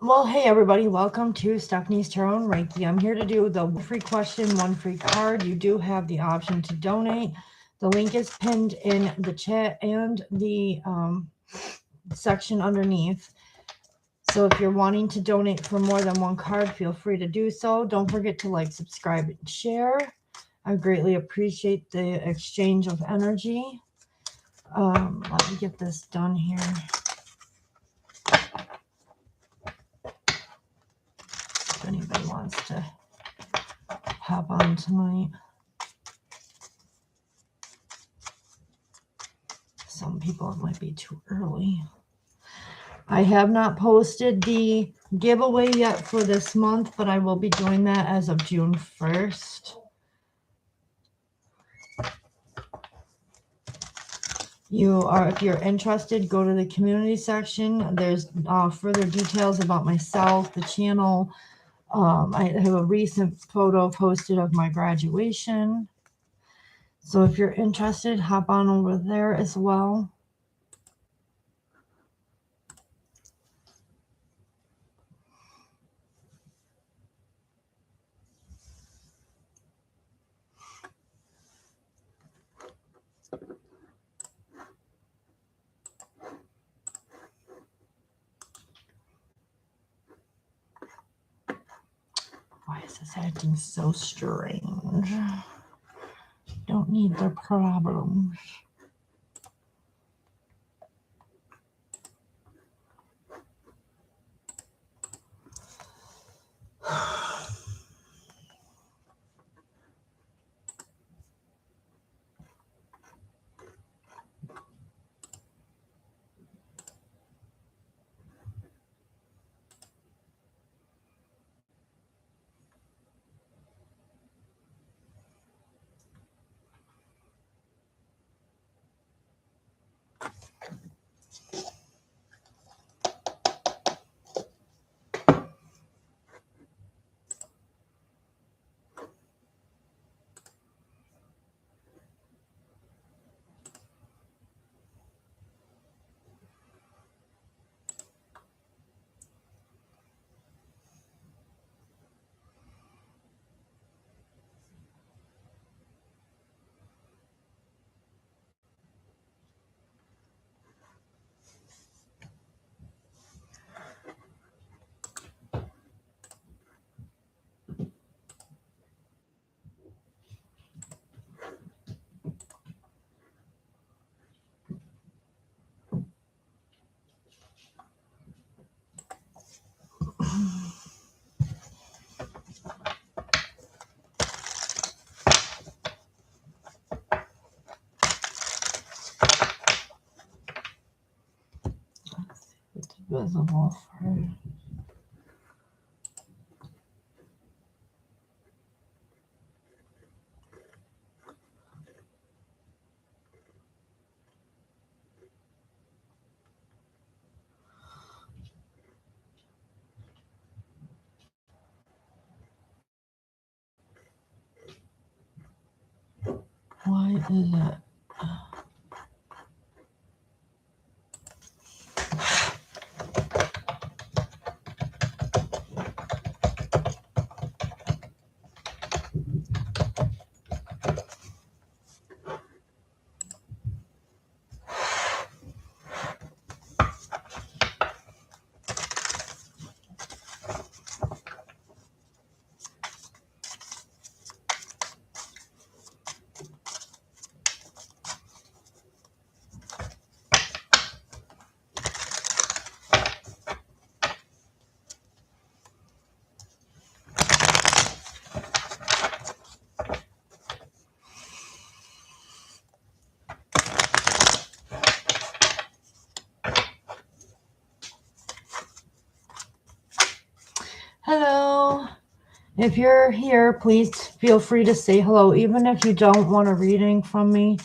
Well, hey everybody, welcome to Stephanie's Tarot and Reiki. I'm here to do the free question, one free card. You do have the option to donate. The link is pinned in the chat and the section underneath. So if you're wanting to donate for more than one card, feel free to do so. Don't forget to like, subscribe, and share. I greatly appreciate the exchange of energy. Let me get this done here. If anybody wants to hop on tonight. Some people, it might be too early. I have not posted the giveaway yet for this month, but I will be doing that as of June 1st. If you're interested, go to the community section. There's further details about myself, the channel. I have a recent photo posted of my graduation. So if you're interested, hop on over there as well. Why is this acting so strange? Don't need their problems. It's visible for why is it? Hello. If you're here, please feel free to say hello, even if you don't want a reading from me,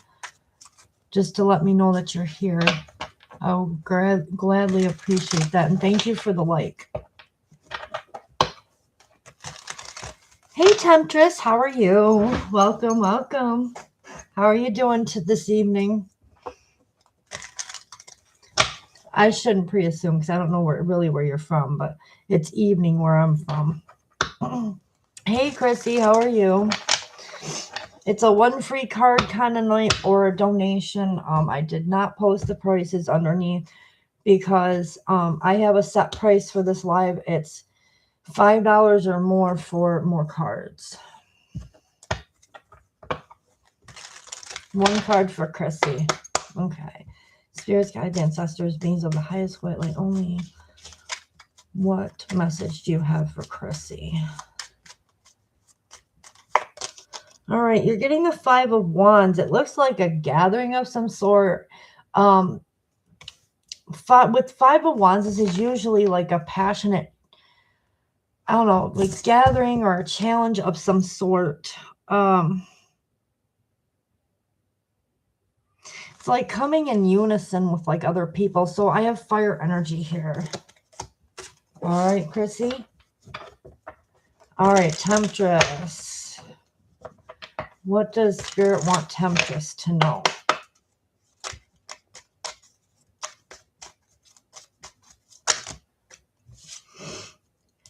just to let me know that you're here. I'll gladly appreciate that. And thank you for the like. Hey, Temptress, how are you? Welcome, welcome. How are you doing this evening? I shouldn't pre-assume because I don't know really where you're from, but it's evening where I'm from. Hey, Chrissy, how are you? It's a one free card kind of night or a donation. I did not post the prices underneath because I have a set price for this live. It's $5 or more for more cards. One card for Chrissy. Okay. Spirits, guides, ancestors, beings of the highest white light only. What message do you have for Chrissy? All right, you're getting the Five of Wands. It looks like a gathering of some sort. With Five of Wands, this is usually like a passionate, I don't know, like gathering or a challenge of some sort. It's like coming in unison with like other people. So I have fire energy here. All right, Chrissy. All right, Temptress. What does Spirit want Temptress to know?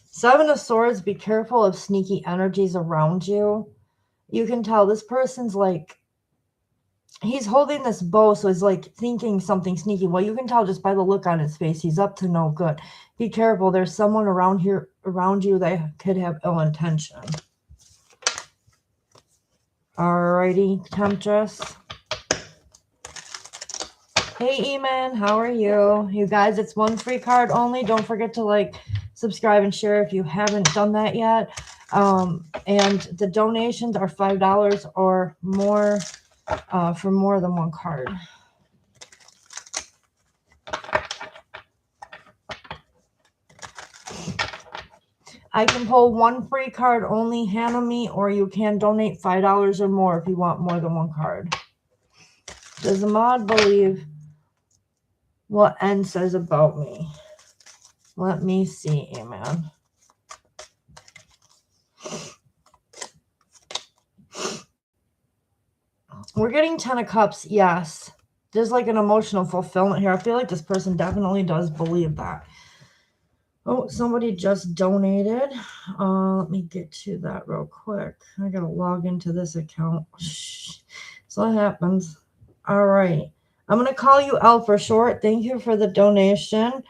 Seven of Swords, be careful of sneaky energies around you. You can tell this person's like, he's holding this bow, so he's like thinking something sneaky. Well, you can tell just by the look on his face, he's up to no good. Be careful. There's someone around you that could have ill intention. Alrighty, Temptress. Hey, Eamon, how are you? You guys, it's one free card only. Don't forget to like, subscribe, and share if you haven't done that yet. And the donations are $5 or more for more than one card. I can pull one free card only, Hannah me, or you can donate $5 or more if you want more than one card. Does Ahmad believe what N says about me? Let me see, Amen. We're getting 10 of Cups, yes. There's like an emotional fulfillment here. I feel like this person definitely does believe that. Oh, somebody just donated. Let me get to that real quick. I gotta log into this account. So that happens. All right. I'm gonna call you L for short. Thank you for the donation.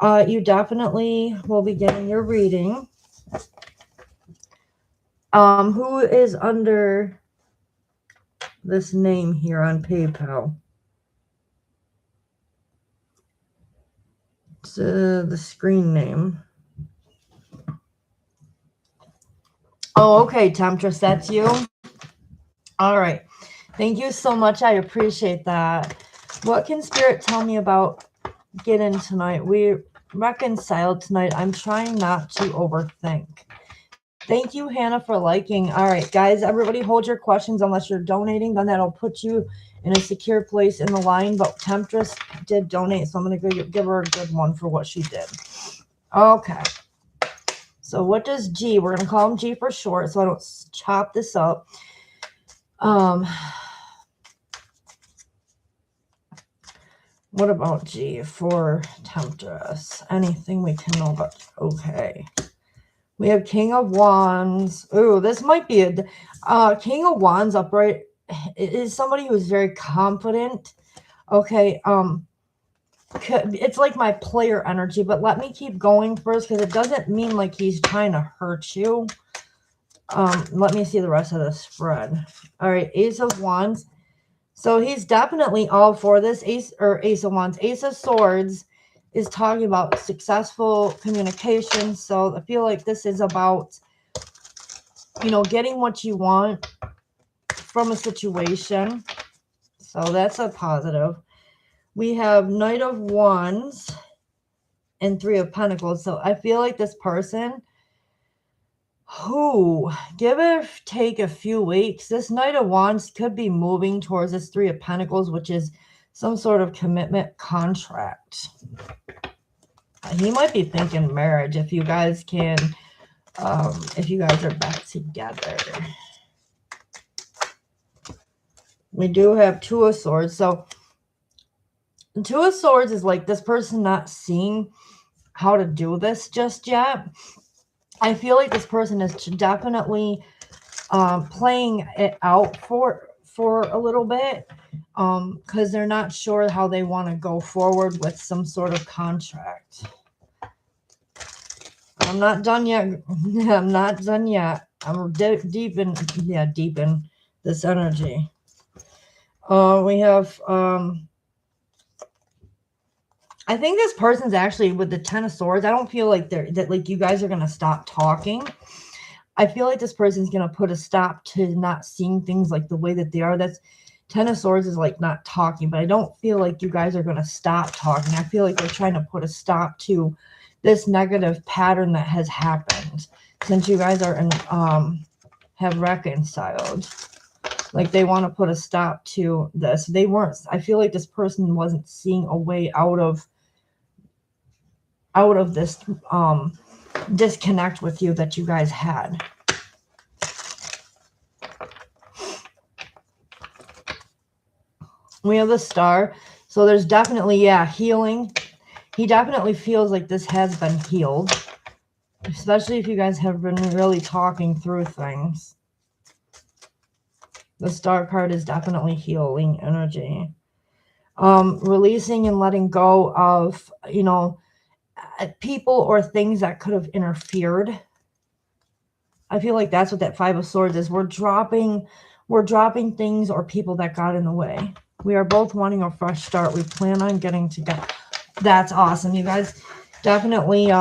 You definitely will be getting your reading. Who is under this name here on PayPal? It's the screen name. Oh, okay, Temptress, that's you. All right. Thank you so much. I appreciate that. What can Spirit tell me about getting tonight? We reconciled tonight. I'm trying not to overthink. Thank you, Hannah, for liking. All right, guys, everybody hold your questions unless you're donating. Then that'll put you in a secure place in the line. But Temptress did donate, so I'm going to give her a good one for what she did. Okay. So what does G? We're going to call him G for short so I don't chop this up. What about G for Temptress? Anything we can know about? Okay. We have King of Wands. Ooh, this might be a King of Wands upright is somebody who's very confident. Okay. It's like my player energy, but let me keep going first because it doesn't mean like he's trying to hurt you. Let me see the rest of the spread. All right, Ace of Wands. So he's definitely all for this. Ace of Wands. Ace of Swords is talking about successful communication. So I feel like this is about, getting what you want from a situation. So that's a positive. We have Knight of Wands and Three of Pentacles. So I feel like this person who, give or take a few weeks, this Knight of Wands could be moving towards this Three of Pentacles, which is some sort of commitment contract. He might be thinking marriage if you guys can, if you guys are back together. We do have Two of Swords. So The Two of Swords is like this person not seeing how to do this just yet. I feel like this person is definitely playing it out for a little bit, because they're not sure how they want to go forward with some sort of contract. I'm not done yet. I'm not done yet. I'm deep in this energy. We have I think this person's actually with the Ten of Swords. I don't feel like like you guys are gonna stop talking. I feel like this person's gonna put a stop to not seeing things like the way that they are. That's Ten of Swords is like not talking, but I don't feel like you guys are gonna stop talking. I feel like they're trying to put a stop to this negative pattern that has happened since you guys are in have reconciled. Like they want to put a stop to this. They weren't. I feel like this person wasn't seeing a way out of this disconnect with you that you guys had. We have the Star. So there's definitely, yeah, healing. He definitely feels like this has been healed. Especially if you guys have been really talking through things. The Star card is definitely healing energy. Releasing and letting go of, you know, people or things that could have interfered. I feel like that's what that Five of Swords is. We're dropping things or people that got in the way. We are both wanting a fresh start. We plan on getting together. That's awesome. You guys definitely,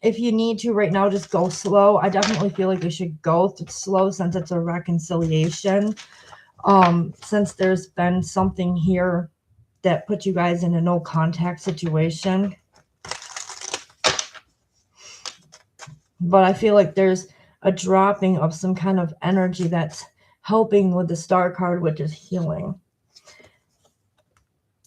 if you need to right now, just go slow. I definitely feel like we should go slow since it's a reconciliation. Since there's been something here that put you guys in a no contact situation. But I feel like there's a dropping of some kind of energy that's helping with the Star card, which is healing.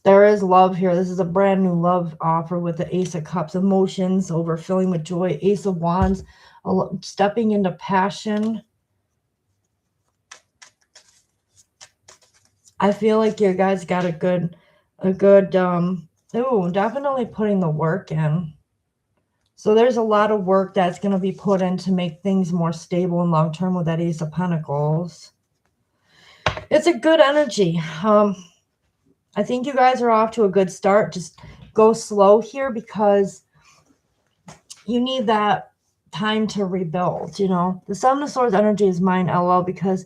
There is love here. This is a brand new love offer with the Ace of Cups. Emotions overfilling with joy. Ace of Wands, stepping into passion. I feel like you guys got a good, definitely putting the work in. So there's a lot of work that's going to be put in to make things more stable and long-term with that Ace of Pentacles. It's a good energy. I think you guys are off to a good start. Just go slow here because you need that time to rebuild, you know. The Seven of Swords energy is mine, LL, because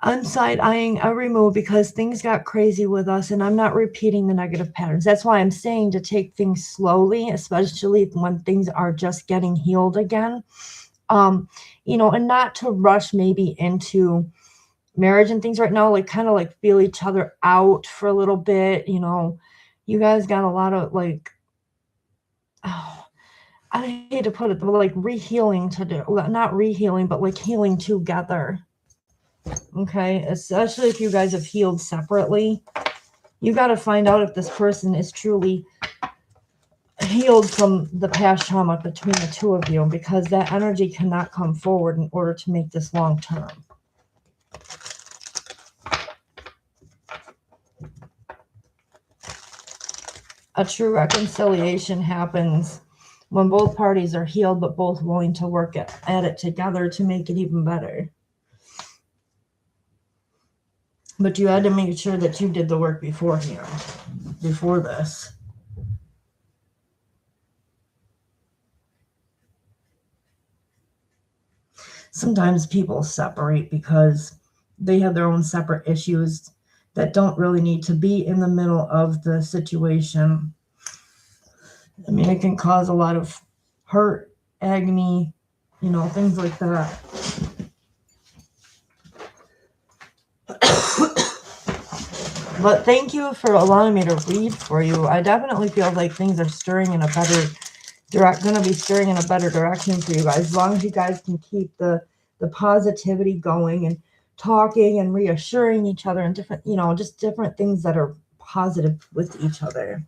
I'm side-eyeing every move because things got crazy with us and I'm not repeating the negative patterns. That's why I'm saying to take things slowly, especially when things are just getting healed again. You know, and not to rush maybe into marriage and things right now, like kind of like feel each other out for a little bit. You know, you guys got a lot of like, oh, I hate to put it, but like re-healing to do. Not re-healing, but like healing together. Okay, especially if you guys have healed separately. You got to find out if this person is truly healed from the past trauma between the two of you, because that energy cannot come forward in order to make this long term. A true reconciliation happens when both parties are healed, but both willing to work at it together to make it even better. But you had to make sure that you did the work beforehand, before this. Sometimes people separate because they have their own separate issues that don't really need to be in the middle of the situation. I mean, it can cause a lot of hurt, agony, you know, things like that. But thank you for allowing me to read for you. I definitely feel like things are stirring in a better going to be stirring in a better direction for you guys, as long as you guys can keep the positivity going and talking and reassuring each other and different, you know, just different things that are positive with each other.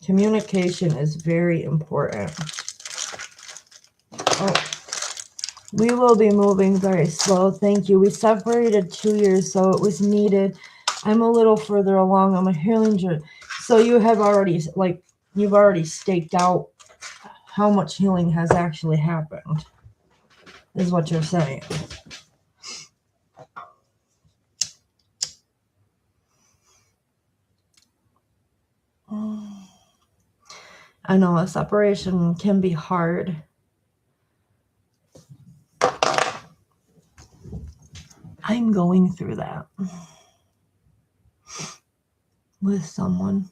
Communication is very important. Oh, We will be moving very slow. Thank you. We separated 2 years, so it was needed. I'm a little further along on my healing journey. So you have already, like, you've already staked out how much healing has actually happened, is what you're saying. I know a separation can be hard. I'm going through that with someone.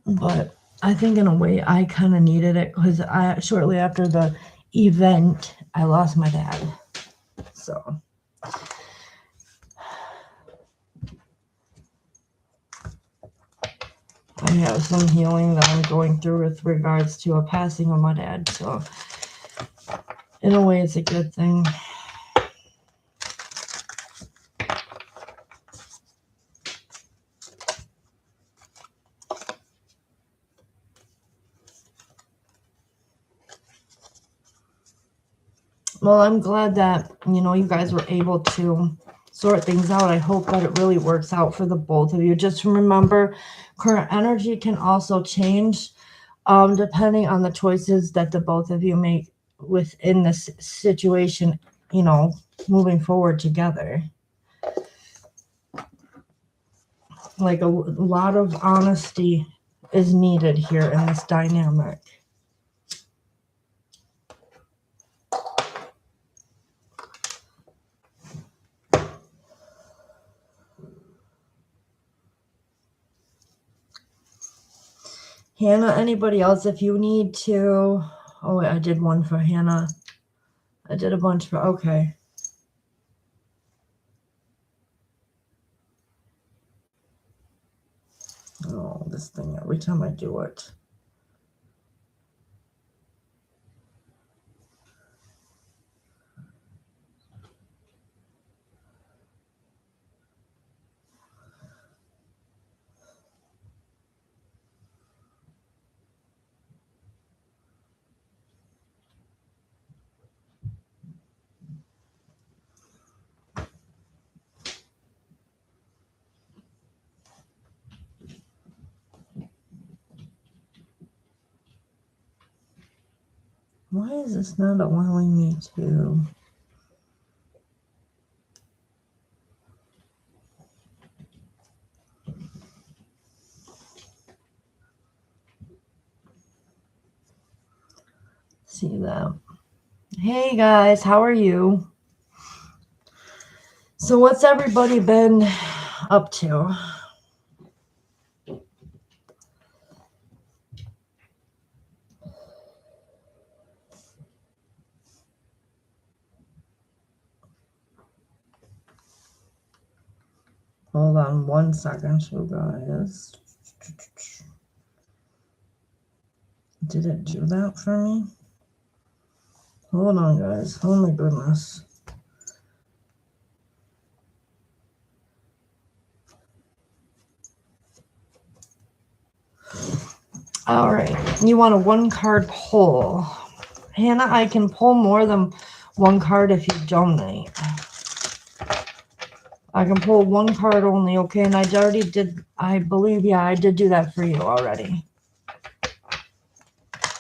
But I think in a way I kind of needed it because shortly after the event, I lost my dad. So I have some healing that I'm going through with regards to a passing of my dad. So in a way, it's a good thing. Well, I'm glad that, you guys were able to sort things out. I hope that it really works out for the both of you. Just remember, current energy can also change depending on the choices that the both of you make within this situation, moving forward together. Like a lot of honesty is needed here in this dynamic. Hannah, anybody else, if you need to... Oh, wait, I did one for Hannah. I did a bunch for... Okay. Oh, this thing, every time I do it. Why is this not allowing me to... see that? Hey guys, how are you? So what's everybody been up to? Hold on 1 second, you guys. Did it do that for me? Hold on, guys. Oh my goodness. All right. You want a 1-card pull. Hannah, I can pull more than 1 card if you donate. I can pull 1 card only, okay? And I already did, I believe, yeah, I did do that for you already.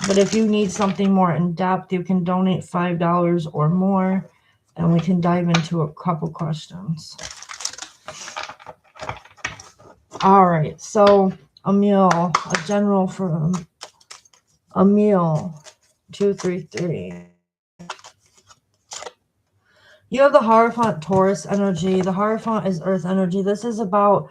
But if you need something more in depth, you can donate $5 or more, and we can dive into a couple questions. All right, so Emil, a general from Emil, 233. You have the Hierophant Taurus energy. The Hierophant is earth energy. This is about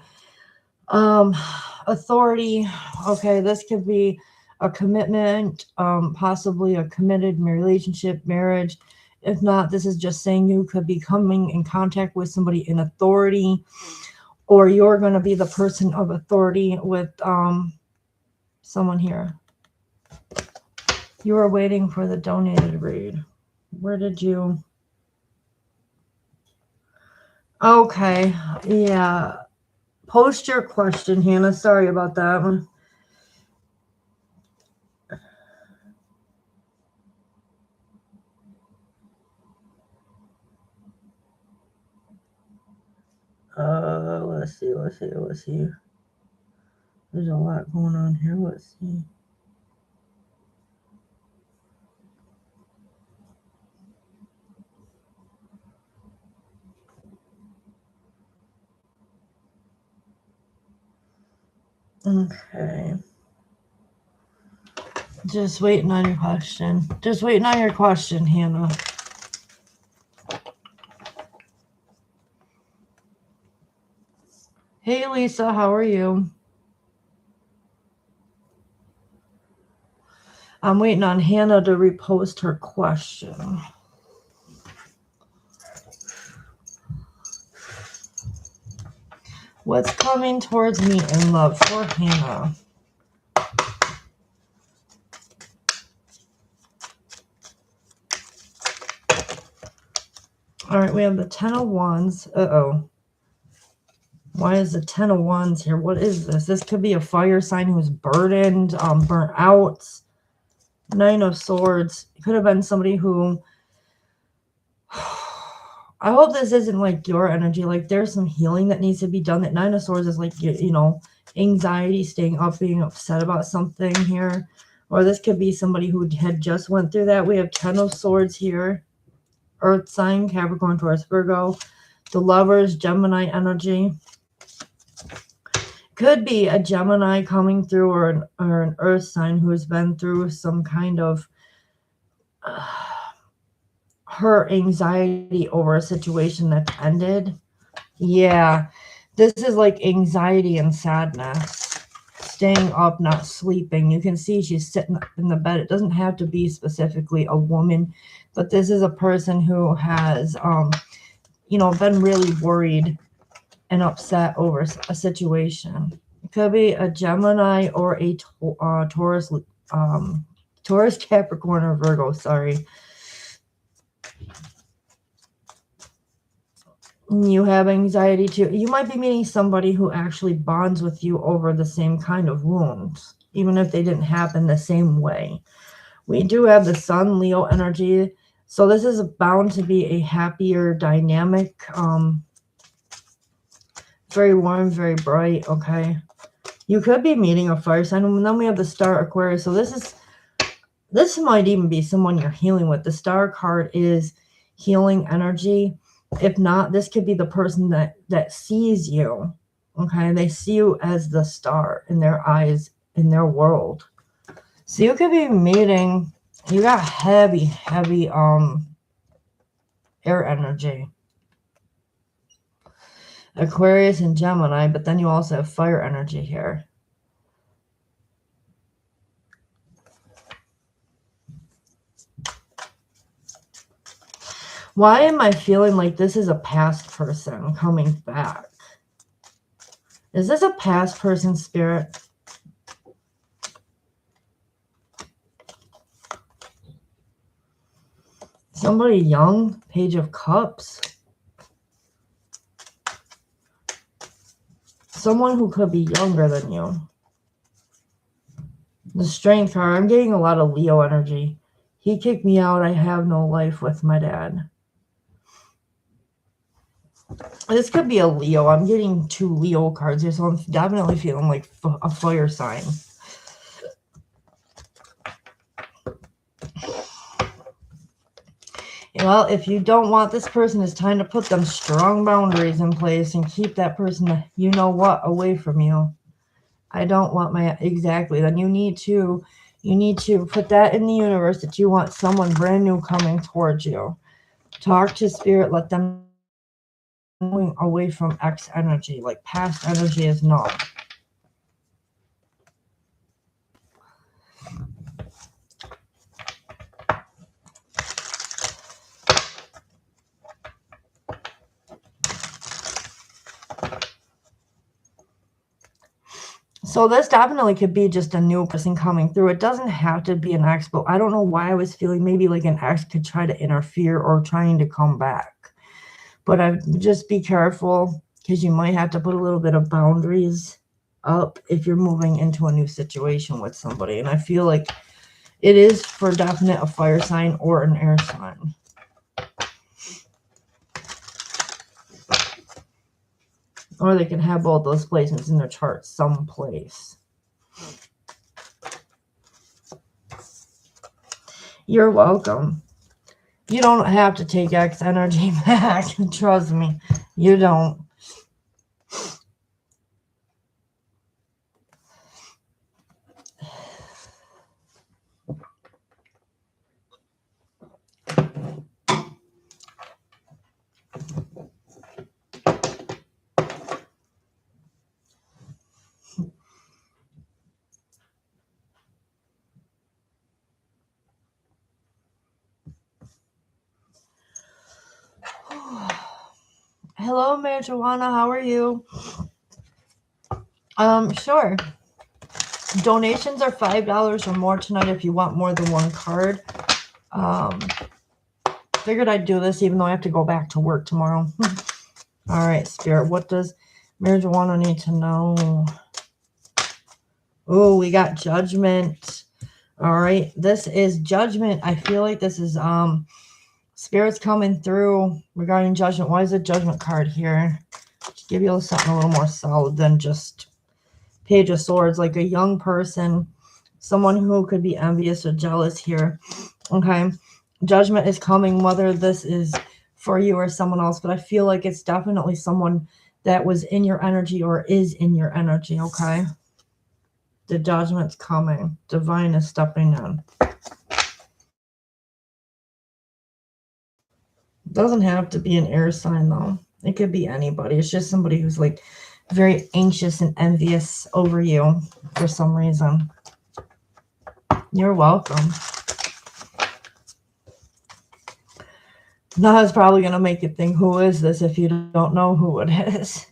authority. Okay, this could be a commitment, possibly a committed relationship, marriage. If not, this is just saying you could be coming in contact with somebody in authority, or you're going to be the person of authority with someone here. You are waiting for the donated read. Where did you... Okay, yeah. Post your question, Hannah. Sorry about that one. Let's see. There's a lot going on here. Let's see. Okay. Just waiting on your question. Just waiting on your question, Hannah. Hey, Lisa, how are you? I'm waiting on Hannah to repost her question. What's coming towards me in love for Hannah? All right, we have the 10 of Wands. Uh-oh. Why is the 10 of Wands here? What is this? This could be a fire sign who's burdened, burnt out. 9 of Swords. It could have been somebody who... I hope this isn't like your energy. Like there's some healing that needs to be done. That 9 of Swords is like, you know, anxiety, staying up, being upset about something here. Or this could be somebody who had just went through that. We have 10 of Swords here. Earth sign, Capricorn, Taurus, Virgo. The Lovers, Gemini energy. Could be a Gemini coming through, or an Earth sign who has been through some kind of her anxiety over a situation that's ended. Yeah, this is like anxiety and sadness. Staying up, not sleeping. You can see she's sitting up in the bed. It doesn't have to be specifically a woman, but this is a person who has, you know, been really worried and upset over a situation. It could be a Gemini or a Taurus, Taurus, Capricorn, or Virgo. Sorry. You have anxiety too. You might be meeting somebody who actually bonds with you over the same kind of wounds, even if they didn't happen the same way. We do have the Sun, Leo energy. So this is bound to be a happier dynamic. Very warm, very bright. Okay. You could be meeting a fire sign. And then we have the Star, Aquarius. So this might even be someone you're healing with. The Star card is healing energy. If not, this could be the person that sees you. Okay, they see you as the star in their eyes, in their world. So you could be meeting, you got heavy air energy. Aquarius and Gemini, but then you also have fire energy here. Why am I feeling like this is a past person coming back? Is this a past person, Spirit? Somebody young, Page of Cups. Someone who could be younger than you. The Strength card. I'm getting a lot of Leo energy. He kicked me out. I have no life with my dad. This could be a Leo. I'm getting 2 Leo cards here, so I'm definitely feeling like a fire sign. Well, if you don't want this person, it's time to put them strong boundaries in place and keep that person, you know what, away from you. I don't want my, exactly. Then you need to put that in the universe that you want someone brand new coming towards you. Talk to Spirit, let them going away from X energy, like past energy is not. So this definitely could be just a new person coming through. It doesn't have to be an ex, but I don't know why I was feeling maybe like an ex could try to interfere or trying to come back. But just be careful, because you might have to put a little bit of boundaries up if you're moving into a new situation with somebody. And I feel like it is for definite a fire sign or an air sign. Or they can have both those placements in their chart someplace. You're welcome. You don't have to take X energy back. Trust me, you don't. Hello, Marijuana. How are you? Sure. Donations are $5 or more tonight if you want more than one card. Figured I'd do this even though I have to go back to work tomorrow. All right, Spirit. What does Marijuana need to know? Oh, we got Judgment. All right, this is Judgment. I feel like this is Spirit's coming through regarding Judgment. Why is a Judgment card here? To give you something a little more solid than just Page of Swords, like a young person, someone who could be envious or jealous here. Okay, Judgment is coming, whether this is for you or someone else, but I feel like it's definitely someone that was in your energy or is in your energy. Okay, the Judgment's coming. Divine is stepping in. Doesn't have to be an air sign though. It could be anybody. It's just somebody who's like very anxious and envious over you for some reason. You're welcome. Now it's probably going to make you think, who is this, if you don't know who it is.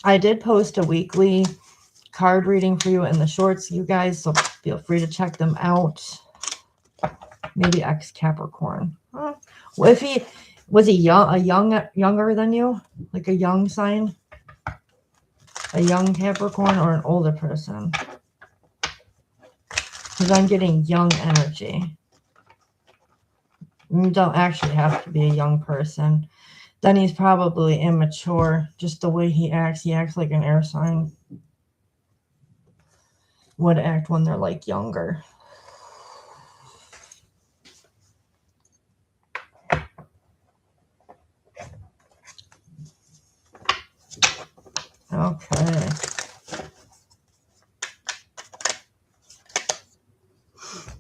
I did post a weekly card reading for you in the shorts, you guys, so feel free to check them out. Maybe ex Capricorn. Well, if he was younger than you, like a young sign, a young Capricorn, or an older person? Because I'm getting young energy. You don't actually have to be a young person. Then he's probably immature. Just the way he acts like an air sign would act when they're like younger. Okay.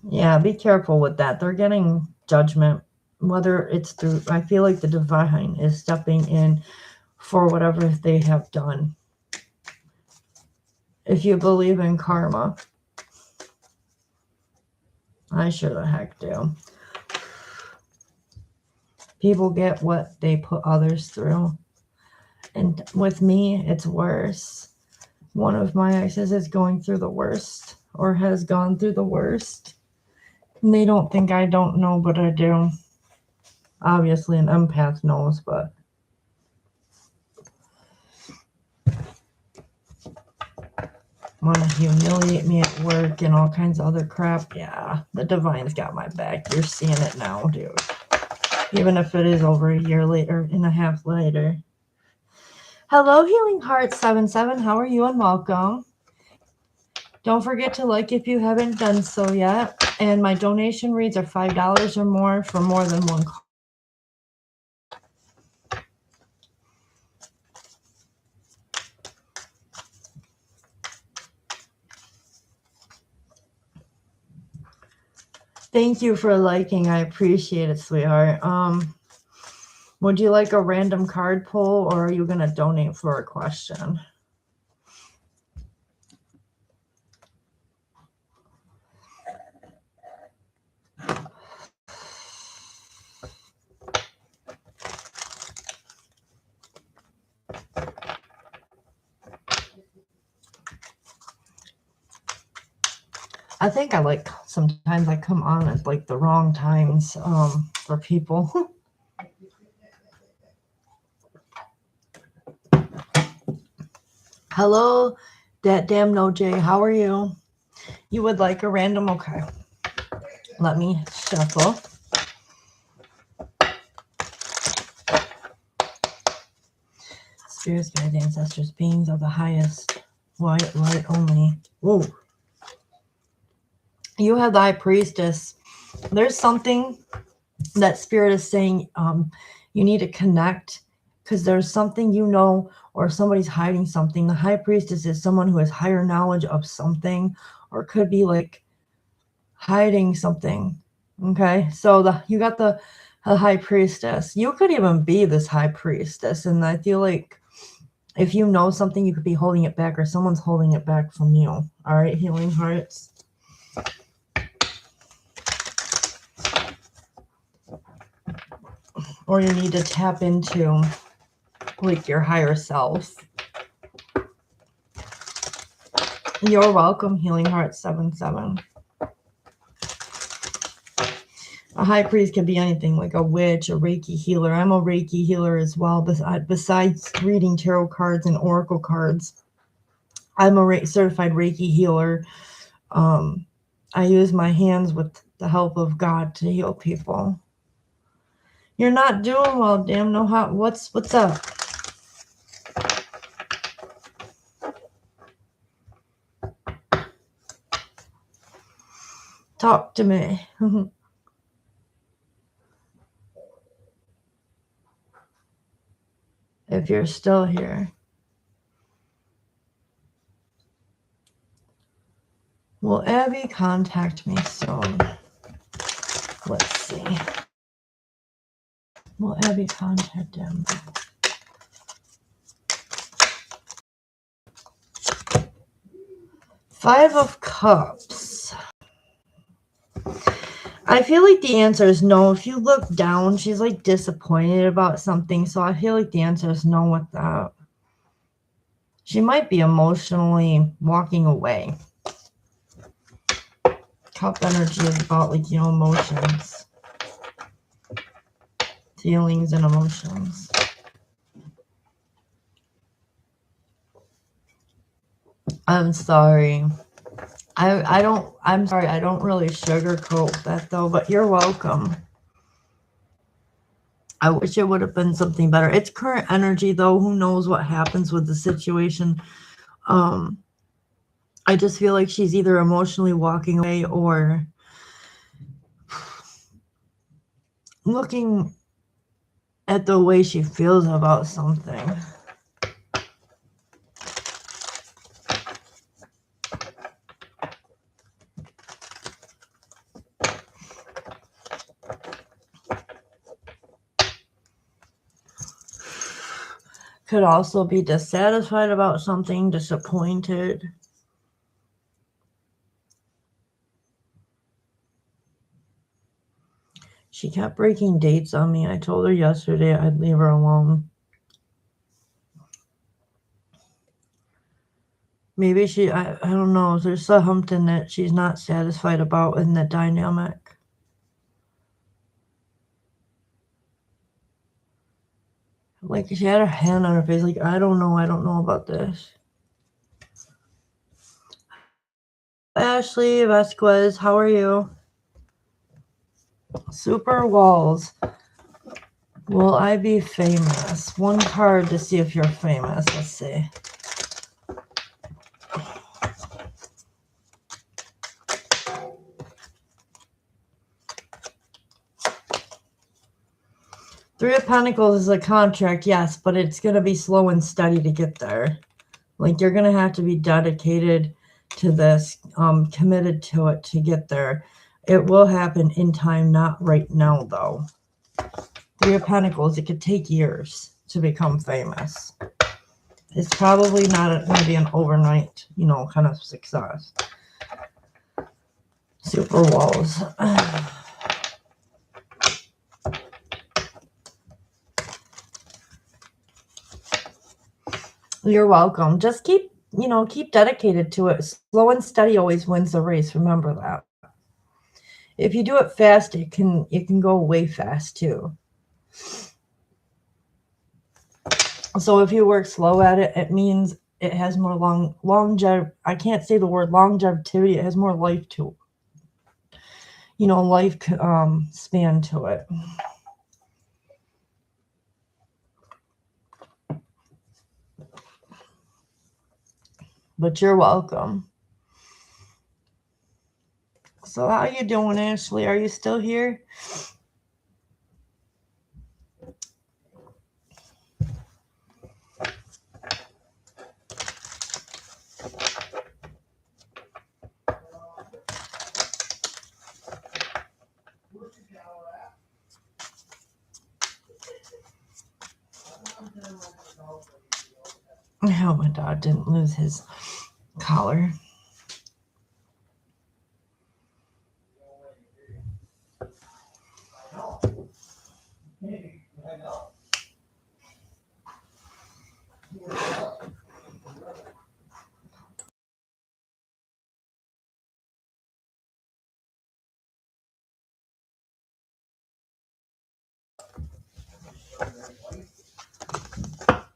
Yeah, be careful with that. They're getting Judgment, whether it's through, I feel like the Divine is stepping in for whatever they have done. If you believe in karma, I sure the heck do. People get what they put others through. And with me, it's worse. One of my exes is going through the worst, or has gone through the worst. And they don't think I don't know, but I do. Obviously, an empath knows, but want to humiliate me at work and all kinds of other crap. Yeah, the Divine's got my back. You're seeing it now, dude. Even if it is over a year later and a half later. Hello, Healing Heart 77. How are you, and welcome. Don't forget to like if you haven't done so yet. And my donation reads are $5 or more for more than one call. Thank you for liking. I appreciate it, sweetheart. Would you like a random card pull, or are you going to donate for a question? I think I like, sometimes I come on at like the wrong times for people. Hello, that damn no Jay. How are you? You would like a random? Okay. Let me shuffle. spirits, guides, ancestors, beings of the highest white light only. Whoa. You have the High Priestess. There's something that Spirit is saying you need to connect, because there's something you know, or somebody's hiding something. The High Priestess is someone who has higher knowledge of something, or could be like hiding something. Okay, so you got the High Priestess. You could even be this High Priestess, and I feel like if you know something, you could be holding it back, or someone's holding it back from you. All right, healing hearts. Or you need to tap into like your higher self. You're welcome, Healing Heart 77. A high priest can be anything, like a witch, a Reiki healer. I'm a Reiki healer as well. Besides reading tarot cards and oracle cards, I'm a certified Reiki healer. I use my hands with the help of God to heal people. You're not doing well, damn. No hot. What's up? Talk to me. If you're still here. Will Abby contact me soon? Let's see. Will Abby contact him? Five of Cups. I feel like the answer is no. If you look down, she's like disappointed about something. So I feel like the answer is no with that. She might be emotionally walking away. Cup energy is about like, you know, emotions. Feelings and emotions. I'm sorry. I'm sorry, I don't really sugarcoat that though, but you're welcome. I wish it would have been something better. It's current energy though. Who knows what happens with the situation. I just feel like she's either emotionally walking away or looking at the way she feels about something. Could also be dissatisfied about something, disappointed. She kept breaking dates on me. I told her yesterday I'd leave her alone. Maybe I don't know. There's something that she's not satisfied about in the dynamic. Like she had her hand on her face, like, I don't know about this. Ashley Vasquez, how are you? Super Walls. Will I be famous? One card to see if you're famous. Let's see. Three of Pentacles is a contract, yes, but it's going to be slow and steady to get there. Like, you're going to have to be dedicated to this, committed to it to get there. It will happen in time, not right now, though. Three of Pentacles, it could take years to become famous. It's probably not going to be an overnight, you know, kind of success. Super Walls. You're welcome. Just keep dedicated to it. Slow and steady always wins the race. Remember that. If you do it fast, it can go way fast too. So if you work slow at it, it means it has more longevity. I can't say the word longevity. It has more life to it. You know, life span to it. but you're welcome. So how you doing, Ashley? Are you still here? I hope my dog didn't lose his collar.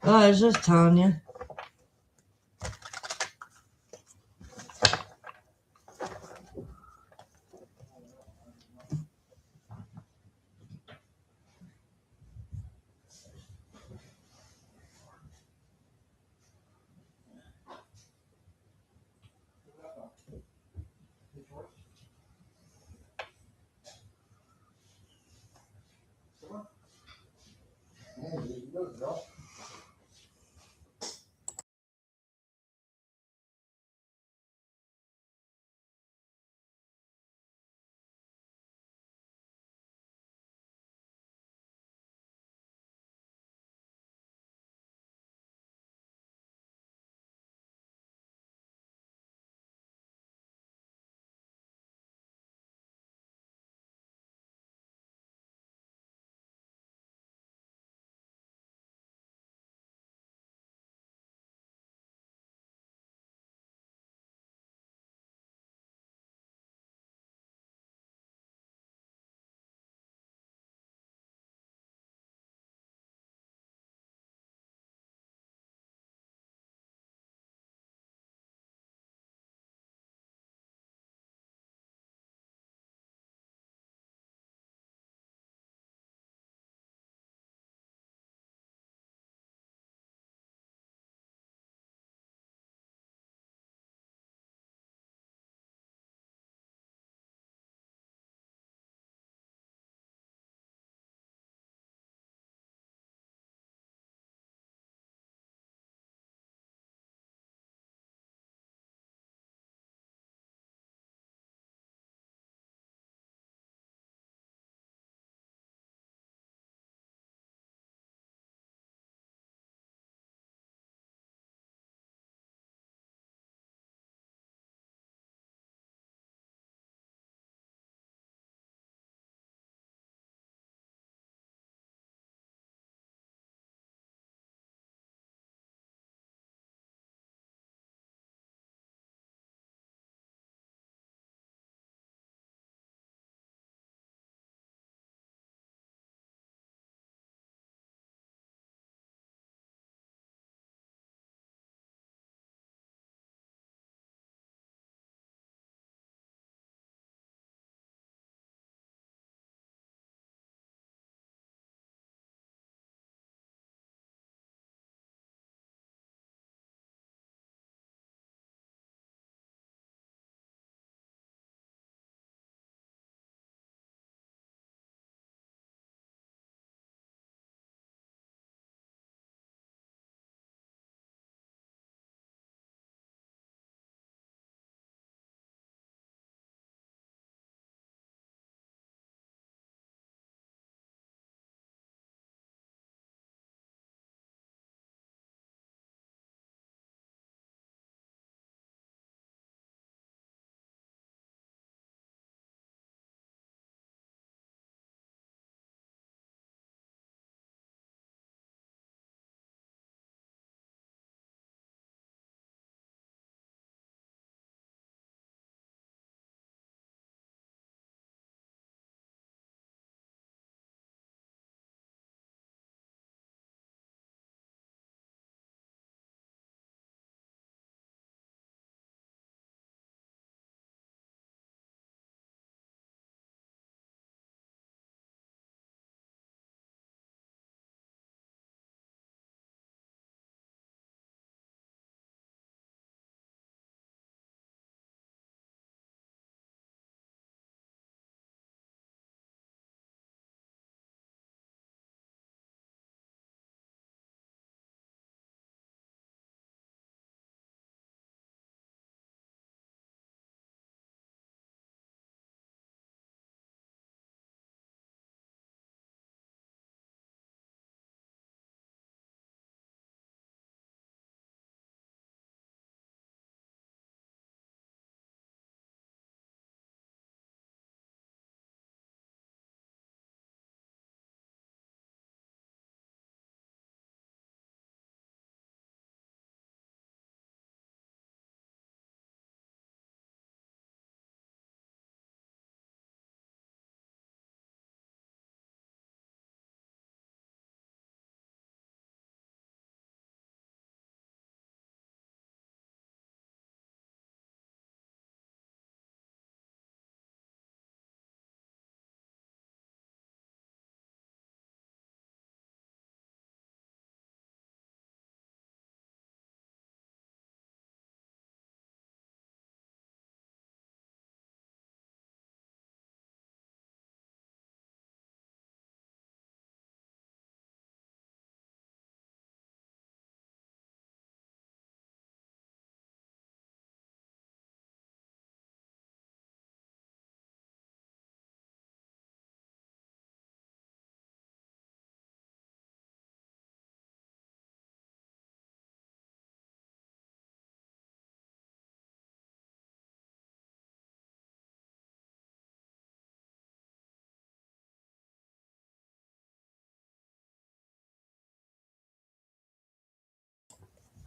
Oh, I was just telling you.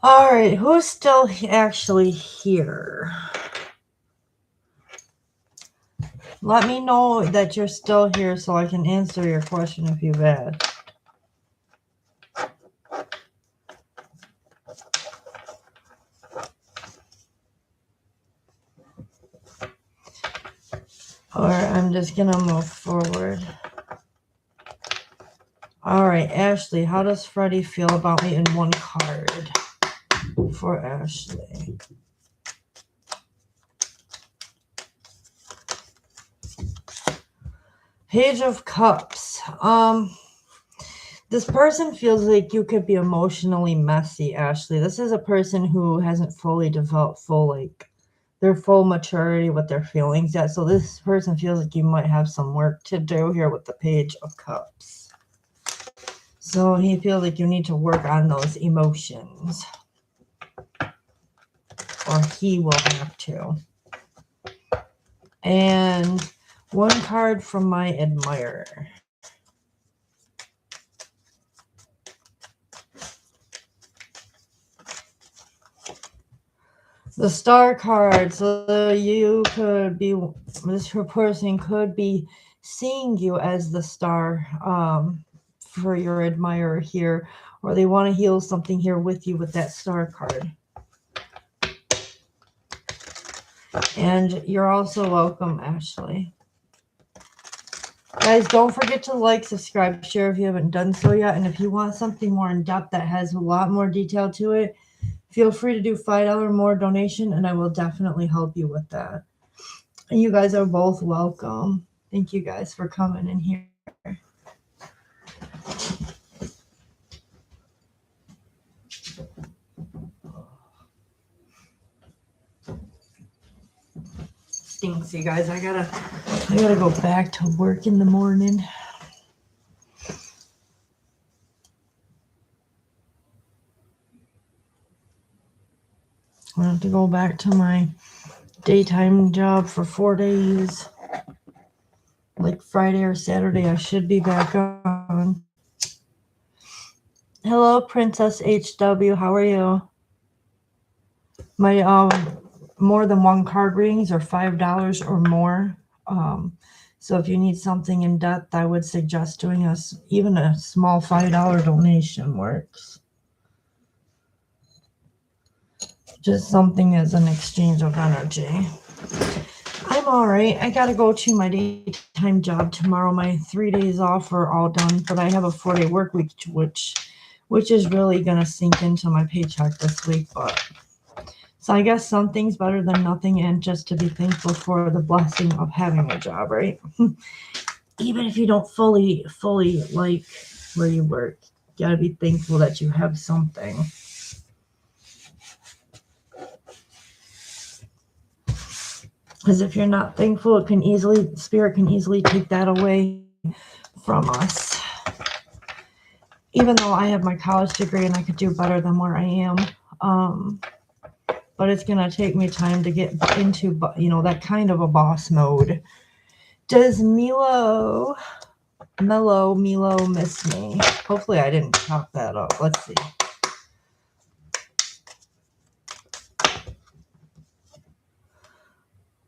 All right, who's still actually here? Let me know that you're still here so I can answer your question if you've asked. Or I'm just going to move forward. All right, Ashley, how does Freddie feel about me in one card for Ashley? Page of Cups. This person feels like you could be emotionally messy, Ashley. This is a person who hasn't fully developed their full maturity with their feelings yet. So this person feels like you might have some work to do here with the Page of Cups. So he feels like you need to work on those emotions. Or he will have to. And one card from my admirer. The Star card. So this person could be seeing you as the star for your admirer here. Or they want to heal something here with you with that Star card. And you're also welcome, Ashley. Guys, don't forget to like, subscribe, share if you haven't done so yet. And if you want something more in depth that has a lot more detail to it, feel free to do $5 or more donation, and I will definitely help you with that. And you guys are both welcome. Thank you guys for coming in here. Stinks, you guys. I gotta go back to work in the morning. I have to go back to my daytime job for 4 days. Like Friday or Saturday, I should be back on. Hello, Princess HW. How are you? My more than one card readings are $5 or more. So if you need something in depth, I would suggest doing even a small $5 donation works. Just something as an exchange of energy. I'm all right. I got to go to my daytime job tomorrow. My 3 days off are all done, but I have a 4-day work week, which is really going to sink into my paycheck this week. So I guess something's better than nothing, and just to be thankful for the blessing of having a job, right? Even if you don't fully like where you work, you got to be thankful that you have something. Because if you're not thankful, Spirit can easily take that away from us. Even though I have my college degree and I could do better than where I am, but it's gonna take me time to get into, that kind of a boss mode. Does Milo miss me? Hopefully I didn't chop that up. Let's see.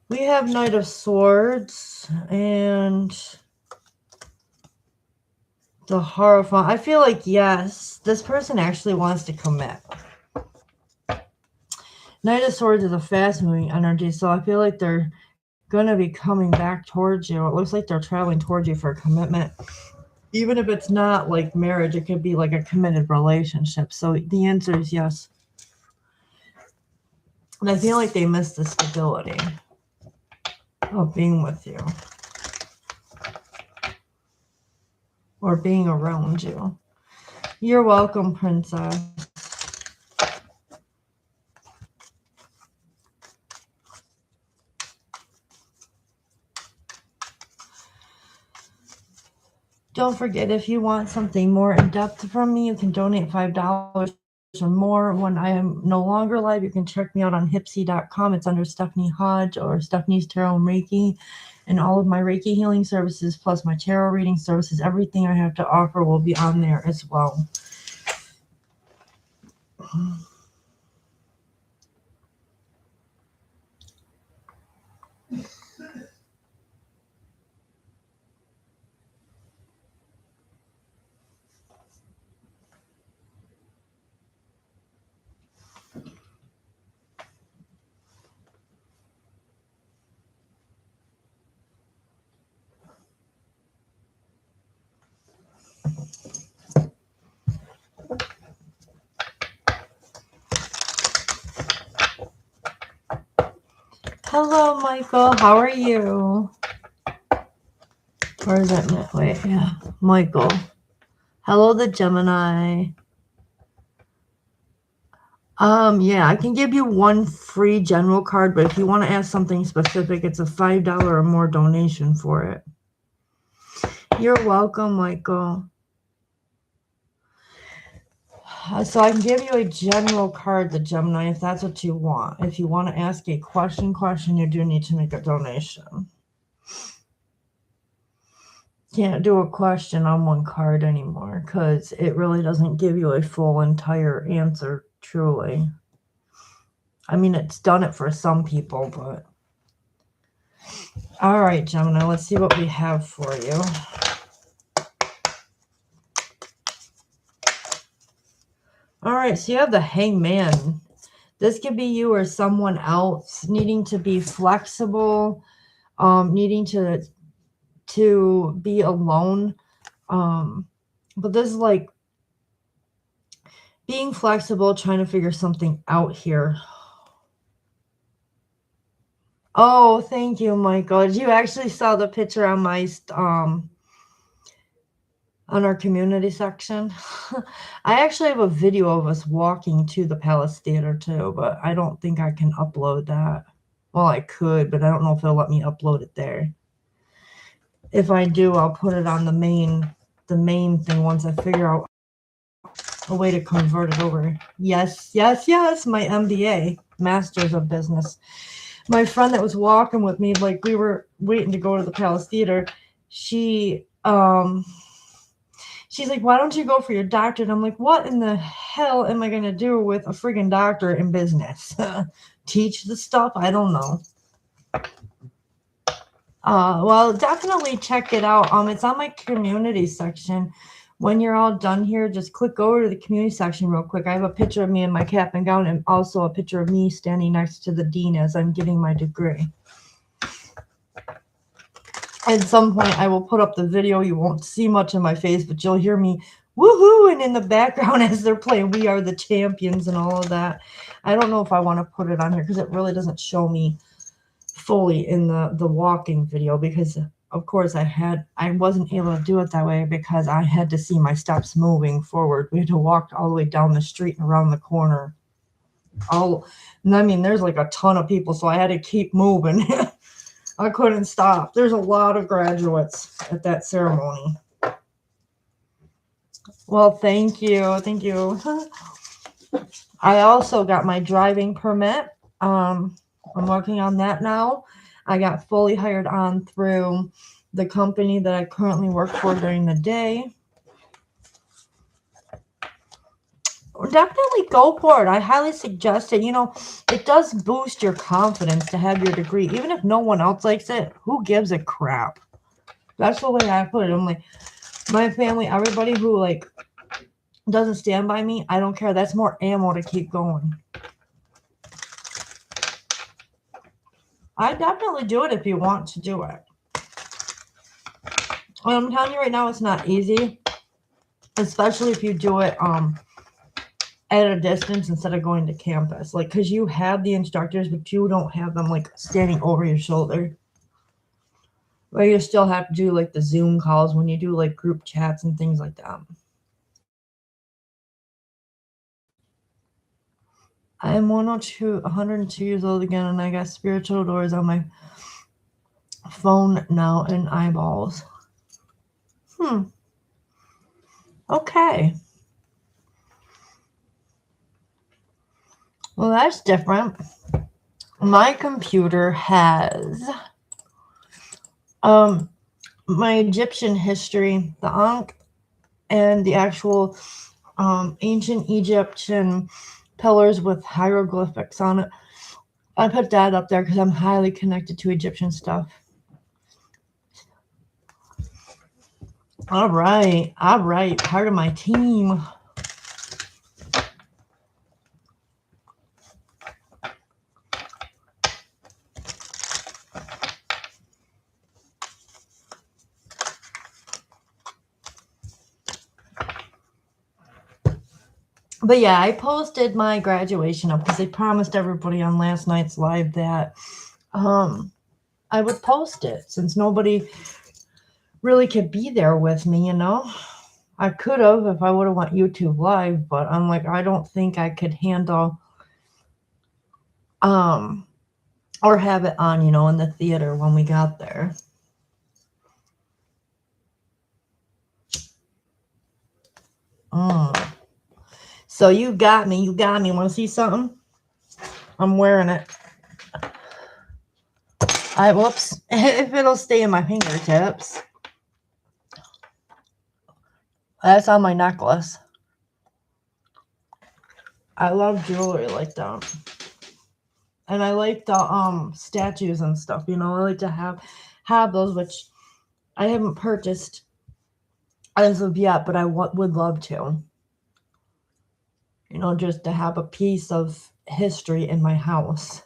We have Knight of Swords and the Hierophant. I feel like, yes, this person actually wants to commit. Knight of Swords is a fast-moving energy, so I feel like they're going to be coming back towards you. It looks like they're traveling towards you for a commitment. Even if it's not like marriage, it could be like a committed relationship. So the answer is yes. And I feel like they miss the stability of being with you or being around you. You're welcome, Princess. Don't forget, if you want something more in depth from me, you can donate $5 or more. When I am no longer live, you can check me out on Hipsy.com. It's under Stephanie Hodge or Stephanie's Tarot and Reiki. And all of my Reiki healing services, plus my tarot reading services, everything I have to offer will be on there as well. Hello, Michael. How are you? Or is that wait? Yeah, Michael. Hello, the Gemini. Yeah, I can give you one free general card, but if you want to ask something specific, it's a $5 or more donation for it. You're welcome, Michael. So I can give you a general card, the Gemini, if that's what you want. If you want to ask a question, you do need to make a donation. Can't do a question on one card anymore because it really doesn't give you a full entire answer, truly. I mean, it's done it for some people, but... All right, Gemini, let's see what we have for you. All right, so you have the Hangman. This could be you or someone else needing to be flexible, needing to be alone. But this is like being flexible, trying to figure something out here. Oh, thank you, Michael. You actually saw the picture on my on our community section. I actually have a video of us walking to the Palace Theater too, but I don't think I can upload that. Well, I could, but I don't know if it'll let me upload it there. If I do, I'll put it on the main thing once I figure out a way to convert it over. Yes, yes, yes, my MBA, Masters of Business. My friend that was walking with me, like we were waiting to go to the Palace Theater, she's like, why don't you go for your doctorate? I'm like, what in the hell am I going to do with a friggin' doctorate in business? Teach the stuff? I don't know. Well, definitely check it out. It's on my community section. When you're all done here, just click over to the community section real quick. I have a picture of me in my cap and gown and also a picture of me standing next to the dean as I'm getting my degree. At some point, I will put up the video. You won't see much of my face, but you'll hear me woohoo and in the background as they're playing We Are the Champions and all of that. I don't know if I want to put it on here because it really doesn't show me fully in the walking video because of course I wasn't able to do it that way because I had to see my steps moving forward. We had to walk all the way down the street and around the corner. And I mean, there's like a ton of people, so I had to keep moving. I couldn't stop. There's a lot of graduates at that ceremony. Well, thank you. Thank you. I also got my driving permit. I'm working on that now. I got fully hired on through the company that I currently work for during the day. Definitely go for it. I highly suggest it. You know, it does boost your confidence to have your degree. Even if no one else likes it, who gives a crap? That's the way I put it. I'm like, my family, everybody who like doesn't stand by me, I don't care. That's more ammo to keep going. I definitely do it if you want to do it. I'm telling you right now, it's not easy, especially if you do it at a distance instead of going to campus. Like, because you have the instructors, but you don't have them like standing over your shoulder. But you still have to do like the Zoom calls when you do like group chats and things like that. I am 102 years old again, and I got spiritual doors on my phone now and eyeballs. Okay. Well, that's different. My computer has my Egyptian history, the Ankh, and the actual ancient Egyptian pillars with hieroglyphics on it. I put that up there because I'm highly connected to Egyptian stuff. All right. Part of my team. But yeah, I posted my graduation up because I promised everybody on last night's live that I would post it since nobody really could be there with me, you know. I could have if I would have went YouTube live, but I'm like, I don't think I could handle or have it on, you know, in the theater when we got there. So you got me. Want to see something? I'm wearing it. Whoops. If it'll stay in my fingertips. That's on my necklace. I love jewelry like that. And I like the statues and stuff, you know. I like to have those, which I haven't purchased as of yet, but I would love to. You know, just to have a piece of history in my house.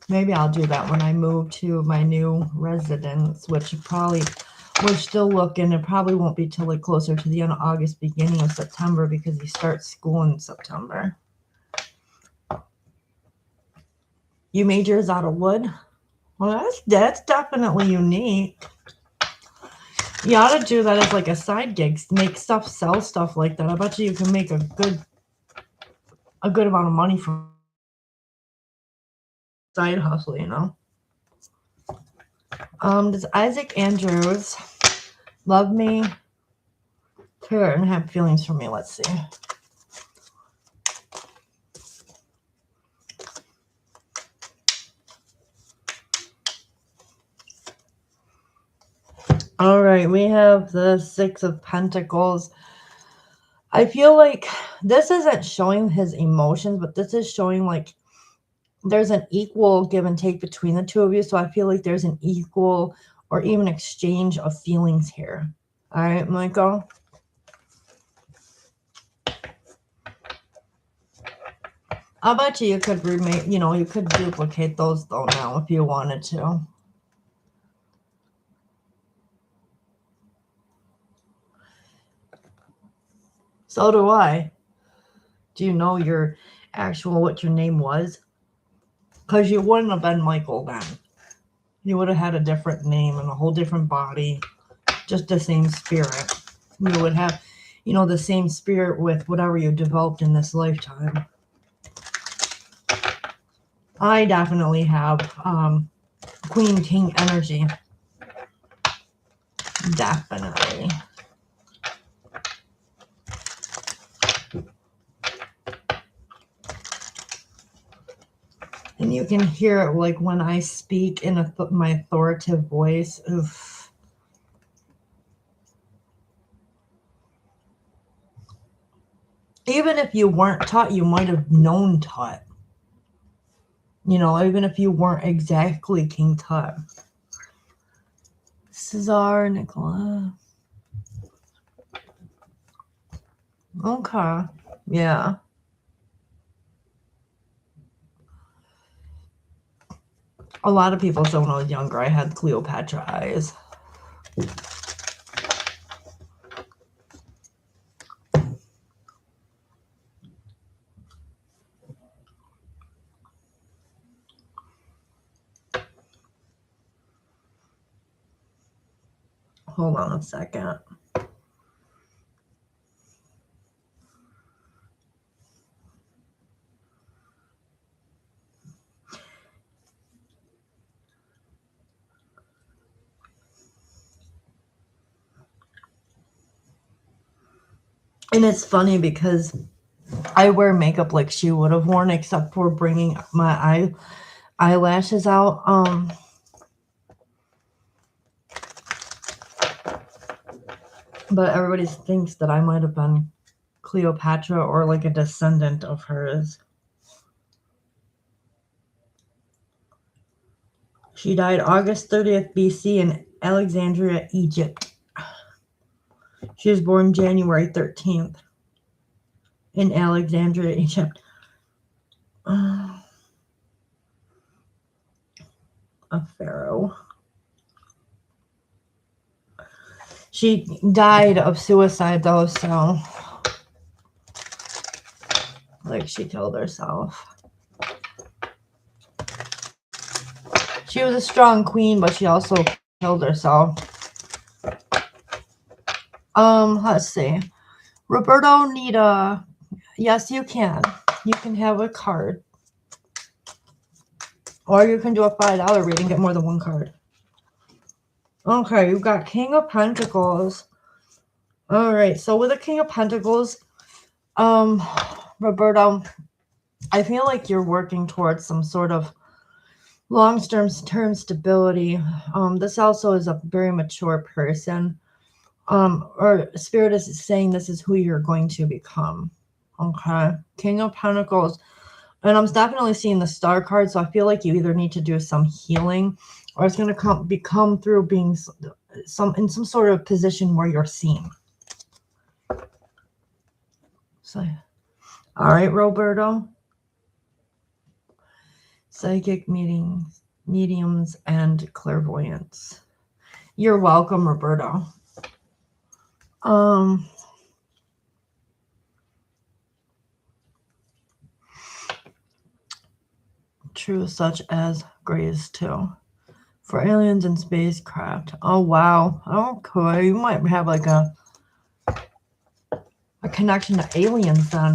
Maybe I'll do that when I move to my new residence, which probably we're still looking. It probably won't be till like closer to the end of August, beginning of September, because he starts school in September. You made yours out of wood? Well, that's definitely unique. You ought to do that as like a side gig. Make stuff, sell stuff like that. I bet you can make a good amount of money from side hustle, you know. Does Isaac Andrews love me, care, and have feelings for me? Let's see. All right, we have the Six of Pentacles. I feel like this isn't showing his emotions, but this is showing like there's an equal give and take between the two of you. So I feel like there's an equal or even exchange of feelings here. All right, Michael. I bet you could remake, you know, you could duplicate those though now if you wanted to. So do I. Do you know your actual, what your name was? Because you wouldn't have been Michael then. You would have had a different name and a whole different body. Just the same spirit. You would have, you know, the same spirit with whatever you developed in this lifetime. I definitely have Queen King energy. Definitely. And you can hear it like when I speak in my authoritative voice. Oof. Even if you weren't taught, you might have known taught. You know, even if you weren't exactly King Tut. Cesar Nicola. Okay. Yeah. A lot of people said when I was younger, I had Cleopatra eyes. Hold on a second. And it's funny because I wear makeup like she would have worn, except for bringing my eyelashes out. But everybody thinks that I might have been Cleopatra or like a descendant of hers. She died August 30th BC in Alexandria, Egypt. She was born January 13th in Alexandria, Egypt. A pharaoh. She died of suicide though, so like she killed herself. She was a strong queen, but she also killed herself. Let's see. Roberto, need a... Yes, you can. You can have a card. Or you can do a $5 reading, get more than one card. Okay, you've got King of Pentacles. All right, so with the King of Pentacles, Roberto, I feel like you're working towards some sort of long-term stability. This also is a very mature person. Or Spirit is saying this is who you're going to become. Okay, King of Pentacles. And I'm definitely seeing the Star card, so I feel like you either need to do some healing, or it's going to come through being in some sort of position where you're seen. So, all right, Roberto. Psychic mediums, and clairvoyance. You're welcome, Roberto. True, such as grays too. For aliens and spacecraft. Oh wow. Okay, you might have like a connection to aliens then.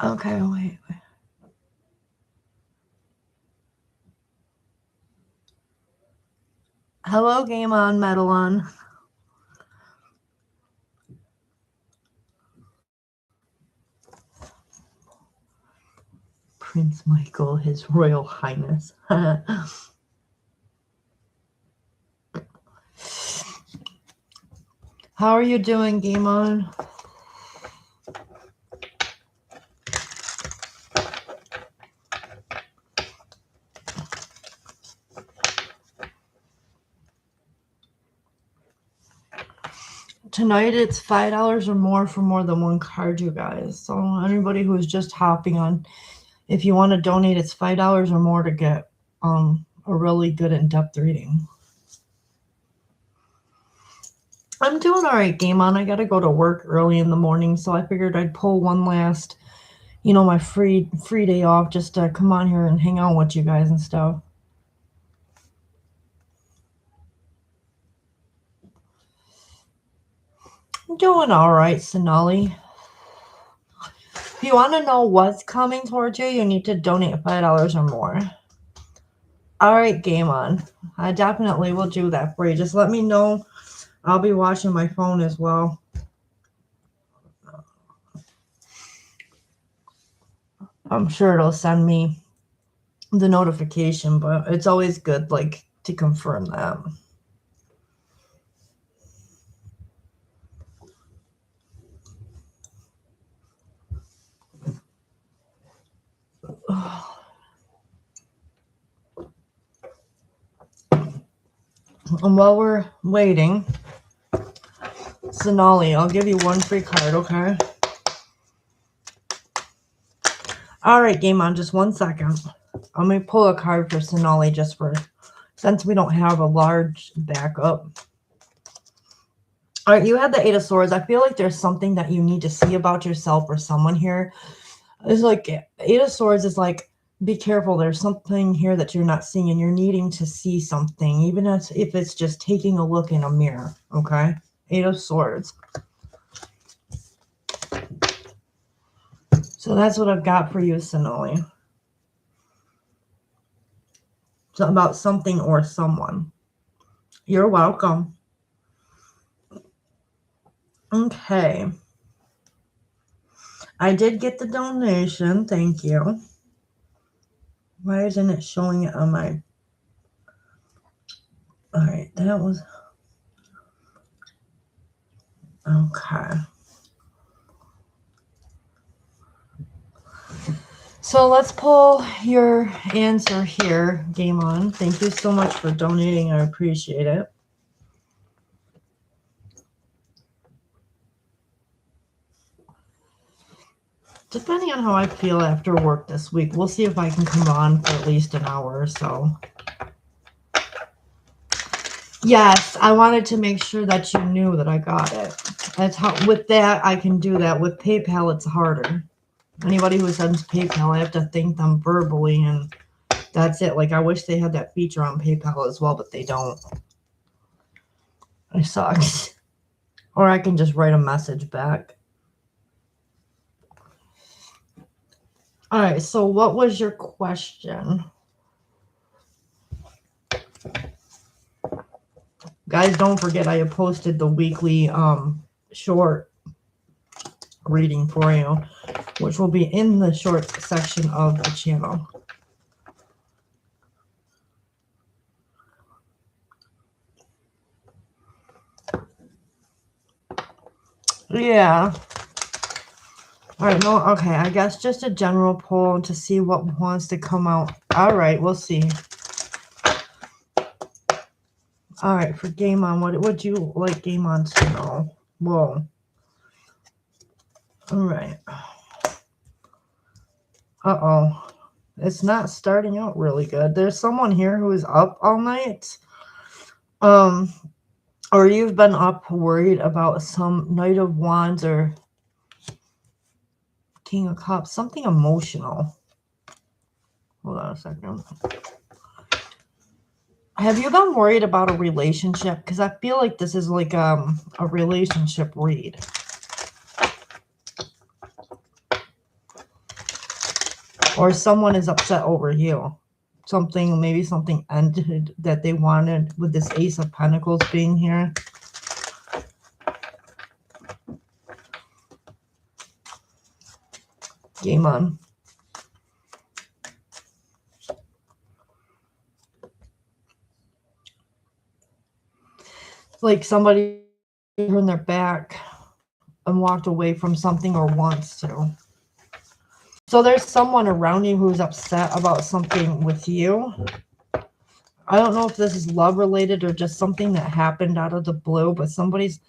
Okay, wait. Hello, Game On, Medalon. Prince Michael, His Royal Highness. How are you doing, Game On? Tonight it's $5 or more for more than one card, you guys. So anybody who is just hopping on, if you want to donate, it's $5 or more to get a really good in-depth reading. I'm doing all right, Game On. I got to go to work early in the morning, so I figured I'd pull one last, my free day off just to come on here and hang out with you guys and stuff. I'm doing all right, Sonali. If you want to know what's coming towards you, you need to donate $5 or more. All right, Game On. I definitely will do that for you. Just let me know. I'll be watching my phone as well. I'm sure it'll send me the notification, but it's always good, like, to confirm that. And while we're waiting, Sonali, I'll give you one free card, okay? All right, Game On, just 1 second. I'm going to pull a card for Sonali just since we don't have a large backup. All right, you had the Eight of Swords. I feel like there's something that you need to see about yourself or someone here. It's like Eight of Swords is like, be careful. There's something here that you're not seeing, and you're needing to see something, even if it's just taking a look in a mirror, okay? Eight of Swords. So that's what I've got for you, Sonali. So about something or someone. You're welcome. Okay. I did get the donation. Thank you. Why isn't it showing it on my... All right, that was... Okay. So let's pull your answer here, Game On. Thank you so much for donating. I appreciate it. Depending on how I feel after work this week, we'll see if I can come on for at least an hour or so. Yes, I wanted to make sure that you knew that I got it. That's how, with that, I can do that. With PayPal, it's harder. Anybody who sends PayPal, I have to thank them verbally, and that's it. Like, I wish they had that feature on PayPal as well, but they don't. It sucks. Or I can just write a message back. All right, so what was your question? Guys, don't forget I have posted the weekly short reading for you, which will be in the short section of the channel. Yeah. All right, no, okay, I guess just a general poll to see what wants to come out. All right, we'll see. All right, for Game On, what would you like Game On to know? Whoa. All right. Uh-oh. It's not starting out really good. There's someone here who is up all night. Or you've been up worried about some Knight of Wands or King of Cups, something emotional. Hold on a second. Have you been worried about a relationship? Because I feel like this is like a relationship read. Or someone is upset over you. Maybe something ended that they wanted with this Ace of Pentacles being here. Game On. Like somebody turned their back and walked away from something or wants to. So there's someone around you who's upset about something with you. I don't know if this is love related or just something that happened out of the blue, but somebody's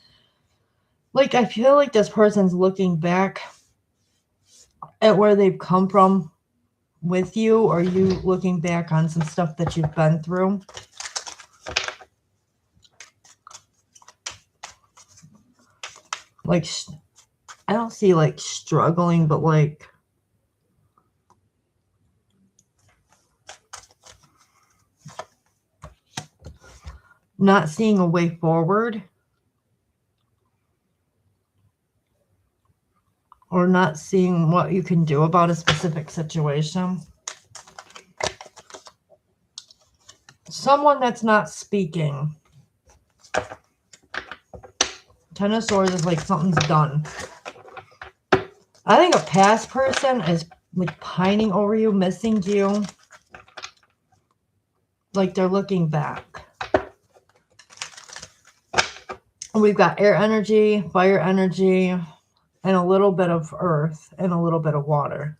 like, I feel like this person's looking back at where they've come from with you, or you looking back on some stuff that you've been through. Like, I don't see like struggling, but like not seeing a way forward, or not seeing what you can do about a specific situation. Someone that's not speaking. Ten of Swords is like something's done. I think a past person is like pining over you, missing you. Like they're looking back. We've got air energy, fire energy, and a little bit of earth and a little bit of water.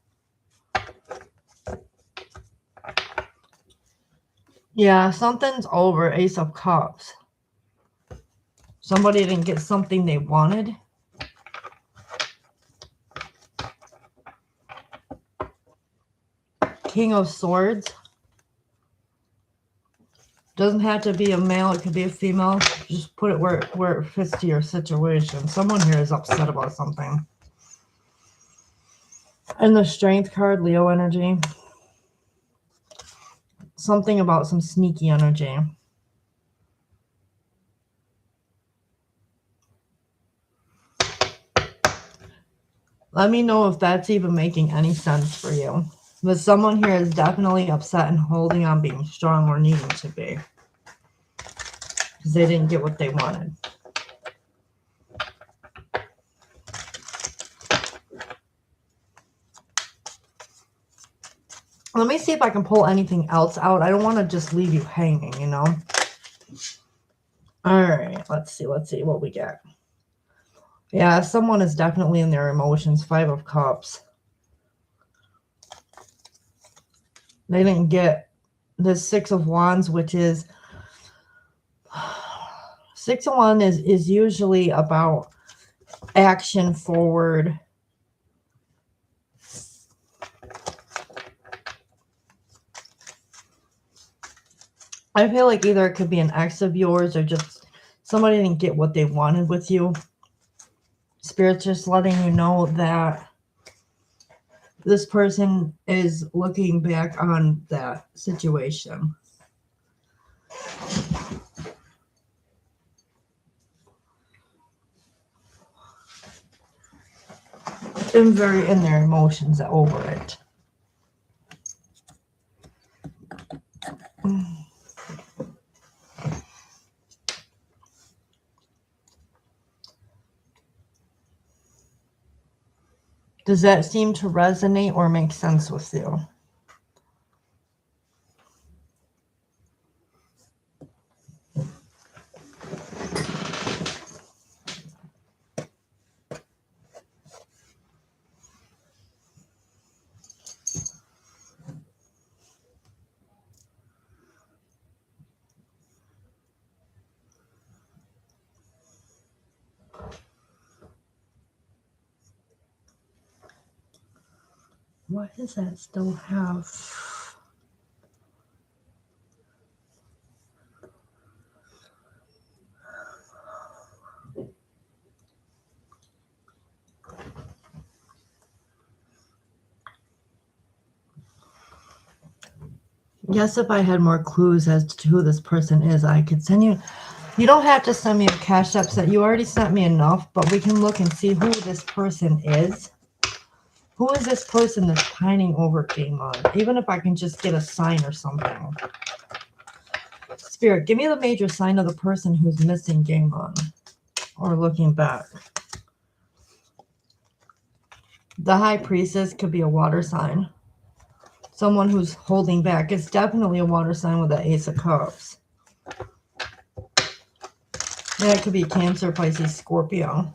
Yeah, something's over. Ace of Cups. Somebody didn't get something they wanted. King of Swords. Doesn't have to be a male. It could be a female. Just put it where it fits to your situation. Someone here is upset about something. And the Strength card, Leo energy. Something about some sneaky energy. Let me know if that's even making any sense for you. But someone here is definitely upset and holding on being strong or needing to be. Because they didn't get what they wanted. Let me see if I can pull anything else out. I don't want to just leave you hanging, you know. All right, let's see what we get. Yeah, someone is definitely in their emotions. 5 of Cups. They didn't get the 6 of Wands, which is 6 of Wands is usually about action forward. I feel like either it could be an ex of yours or just somebody didn't get what they wanted with you. Spirit's just letting you know that this person is looking back on that situation. And very in their emotions over it. Does that seem to resonate or make sense with you? What does that still have? Yes, if I had more clues as to who this person is, I could send you. You don't have to send me a Cash App set. You already sent me enough, but we can look and see who this person is. Who is this person that's pining over Game On? Even if I can just get a sign or something. Spirit, give me the major sign of the person who's missing Game On or looking back. The High Priestess could be a water sign. Someone who's holding back. It's definitely a water sign with the Ace of Cups. Yeah, it could be Cancer, Pisces, Scorpio.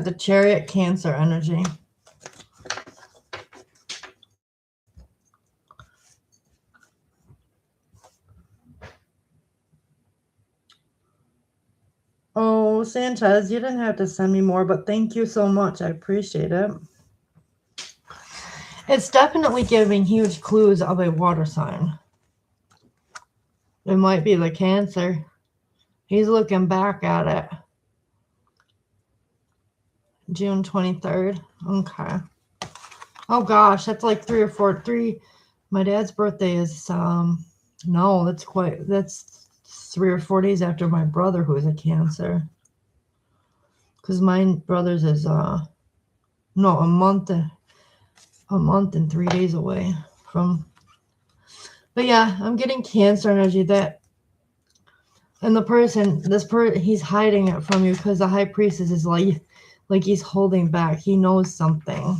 The Chariot, Cancer energy. Oh, Sanchez, you didn't have to send me more, but thank you so much. I appreciate it. It's definitely giving huge clues of a water sign. It might be the Cancer. He's looking back at it. June 23rd. Okay. Oh gosh, that's like 3 or 4. 3. My dad's birthday is no, that's 3 or 4 days after my brother who is a Cancer. Because my brother's is no, a month and 3 days away from. But yeah, I'm getting Cancer energy that, and the person, he's hiding it from you because the High Priestess is like he's holding back. He knows something.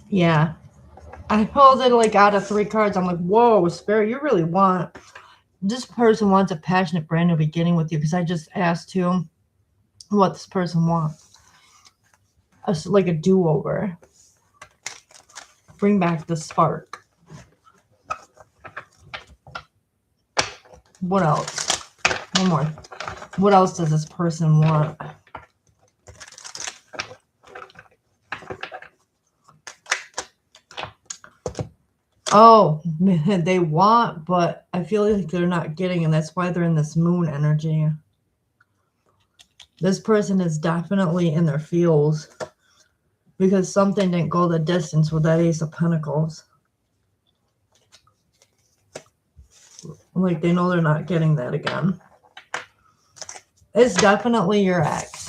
Yeah. I pulled it like out of 3 cards. I'm like, whoa, Spirit, you really want. This person wants a passionate brand new beginning with you because I just asked him what this person wants. Like a do-over. Bring back the spark. What else? One more. What else does this person want? Oh, man, they want, but I feel like they're not getting, and that's why they're in this moon energy. This person is definitely in their feels because something didn't go the distance with that Ace of Pentacles. Like they know they're not getting that again. It's definitely your ex.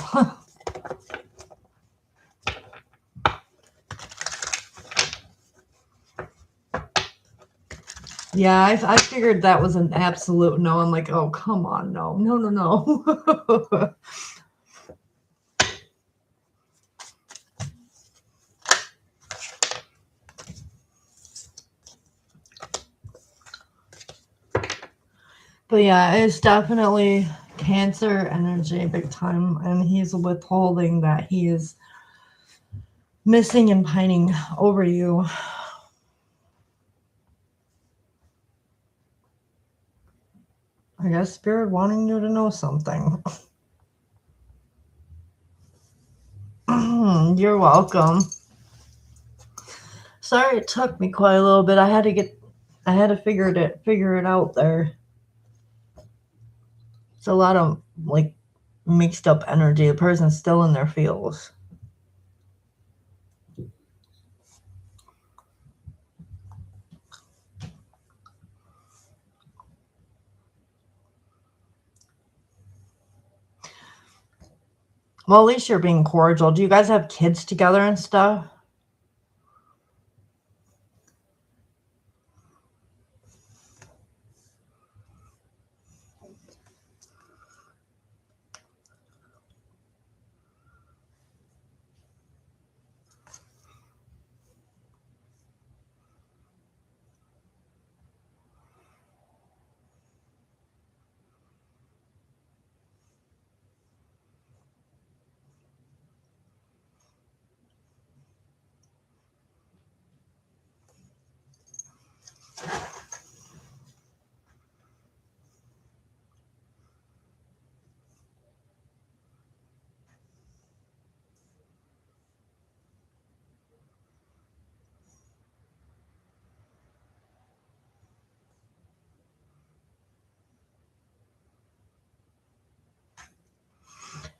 Yeah, I figured that was an absolute no. I'm like, oh, come on, no, no, no, no. But yeah, it's definitely Cancer energy big time. And he's withholding that he is missing and pining over you. I guess Spirit wanting you to know something. You're welcome. Sorry it took me quite a little bit. I had to figure it out there. It's a lot of like mixed up energy. The person's still in their feels. Well, at least you're being cordial. Do you guys have kids together and stuff?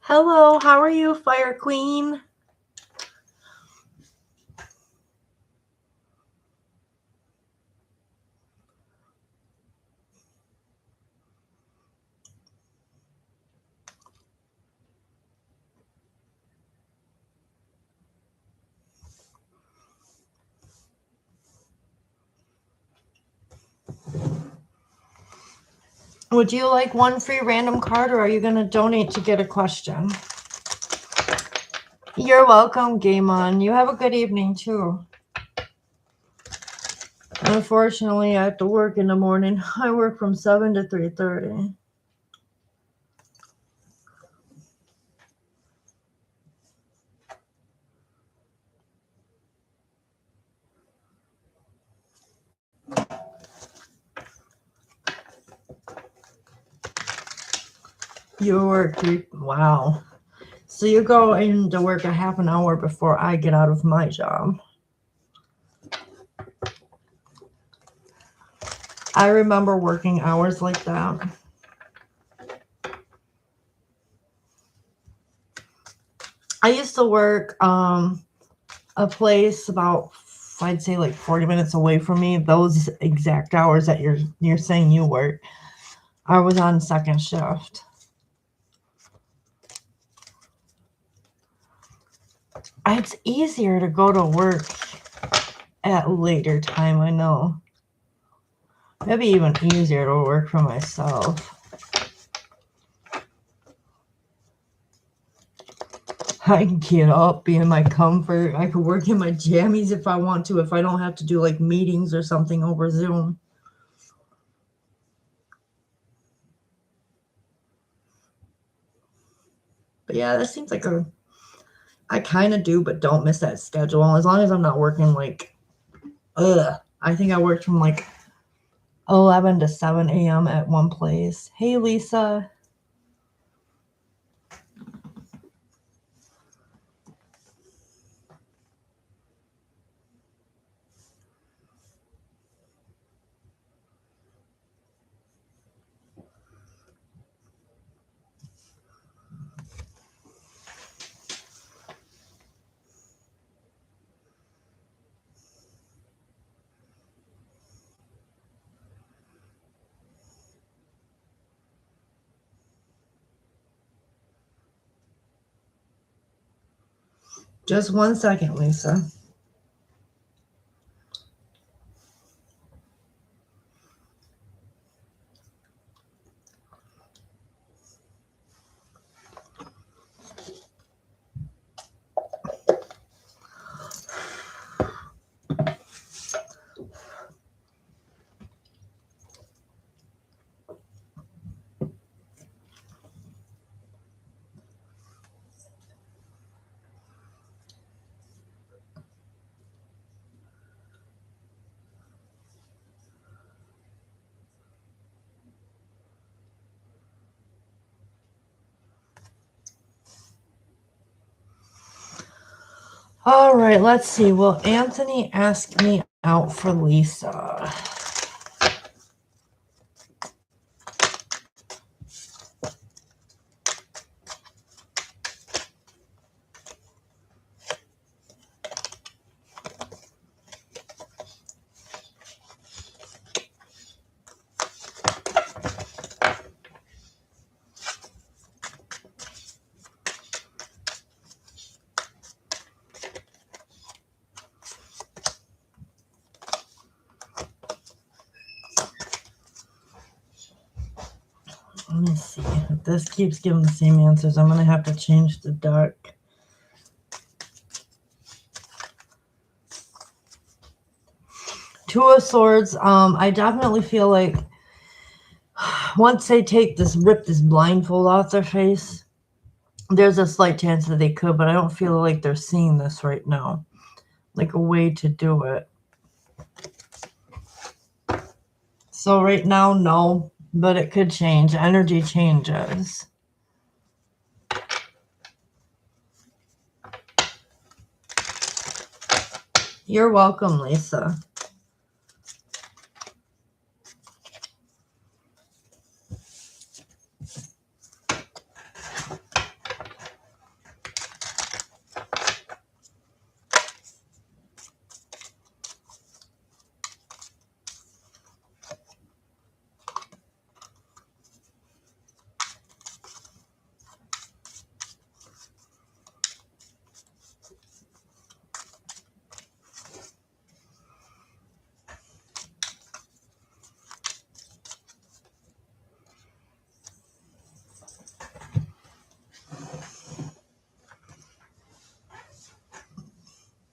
Hello, how are you, Fire Queen? Would you like one free random card, or are you going to donate to get a question? You're welcome, Game On. You have a good evening, too. Unfortunately, I have to work in the morning. I work from 7 to 3:30. You work, wow. So you go into work a half an hour before I get out of my job. I remember working hours like that. I used to work a place about, I'd say, like 40 minutes away from me. Those exact hours that you're saying you work, I was on second shift. It's easier to go to work at later time, I know. Maybe even easier to work for myself. I can get up, be in my comfort. I could work in my jammies if I want to, if I don't have to do like meetings or something over Zoom. But yeah, that seems like I kind of do, but don't miss that schedule. As long as I'm not working like, I think I worked from like 11 to 7 a.m. at one place. Hey, Lisa. Just 1 second, Lisa. All right, let's see. Will Anthony ask me out for Lisa? Let me see. If this keeps giving the same answers, I'm going to have to change the deck. Two of Swords. I definitely feel like once they rip this blindfold off their face, there's a slight chance that they could, but I don't feel like they're seeing this right now. Like a way to do it. So right now, no, but it could change. Energy changes. You're welcome, Lisa.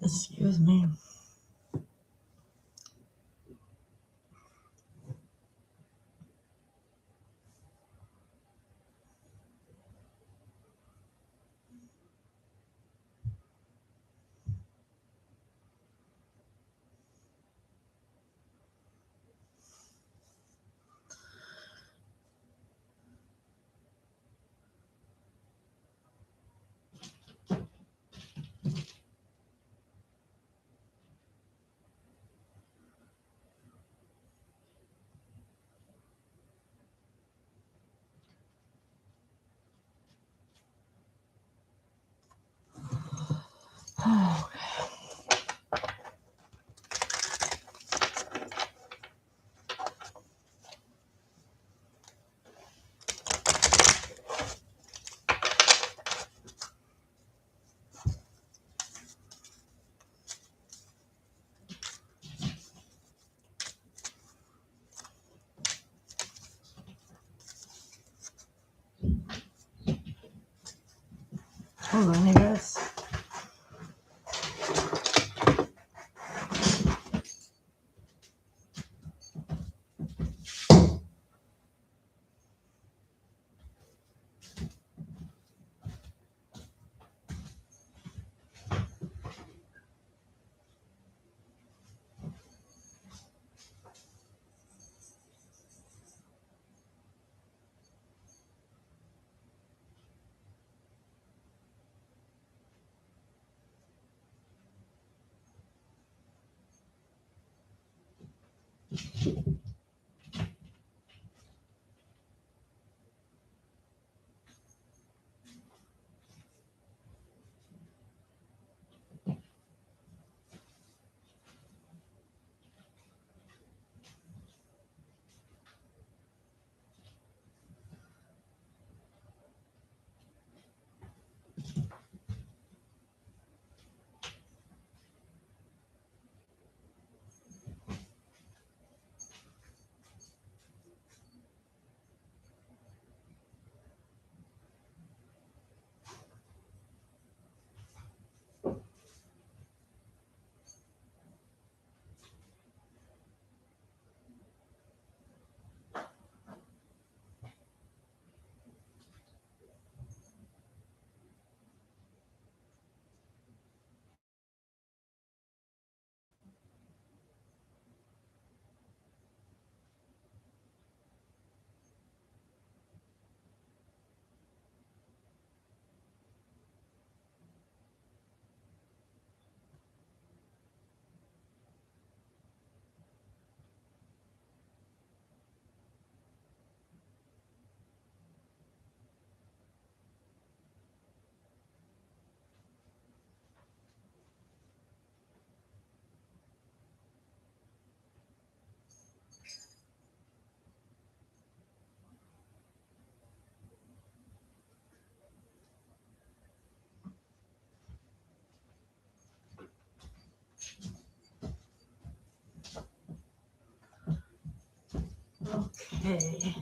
Excuse me. Oh, hold on, you guys. Okay.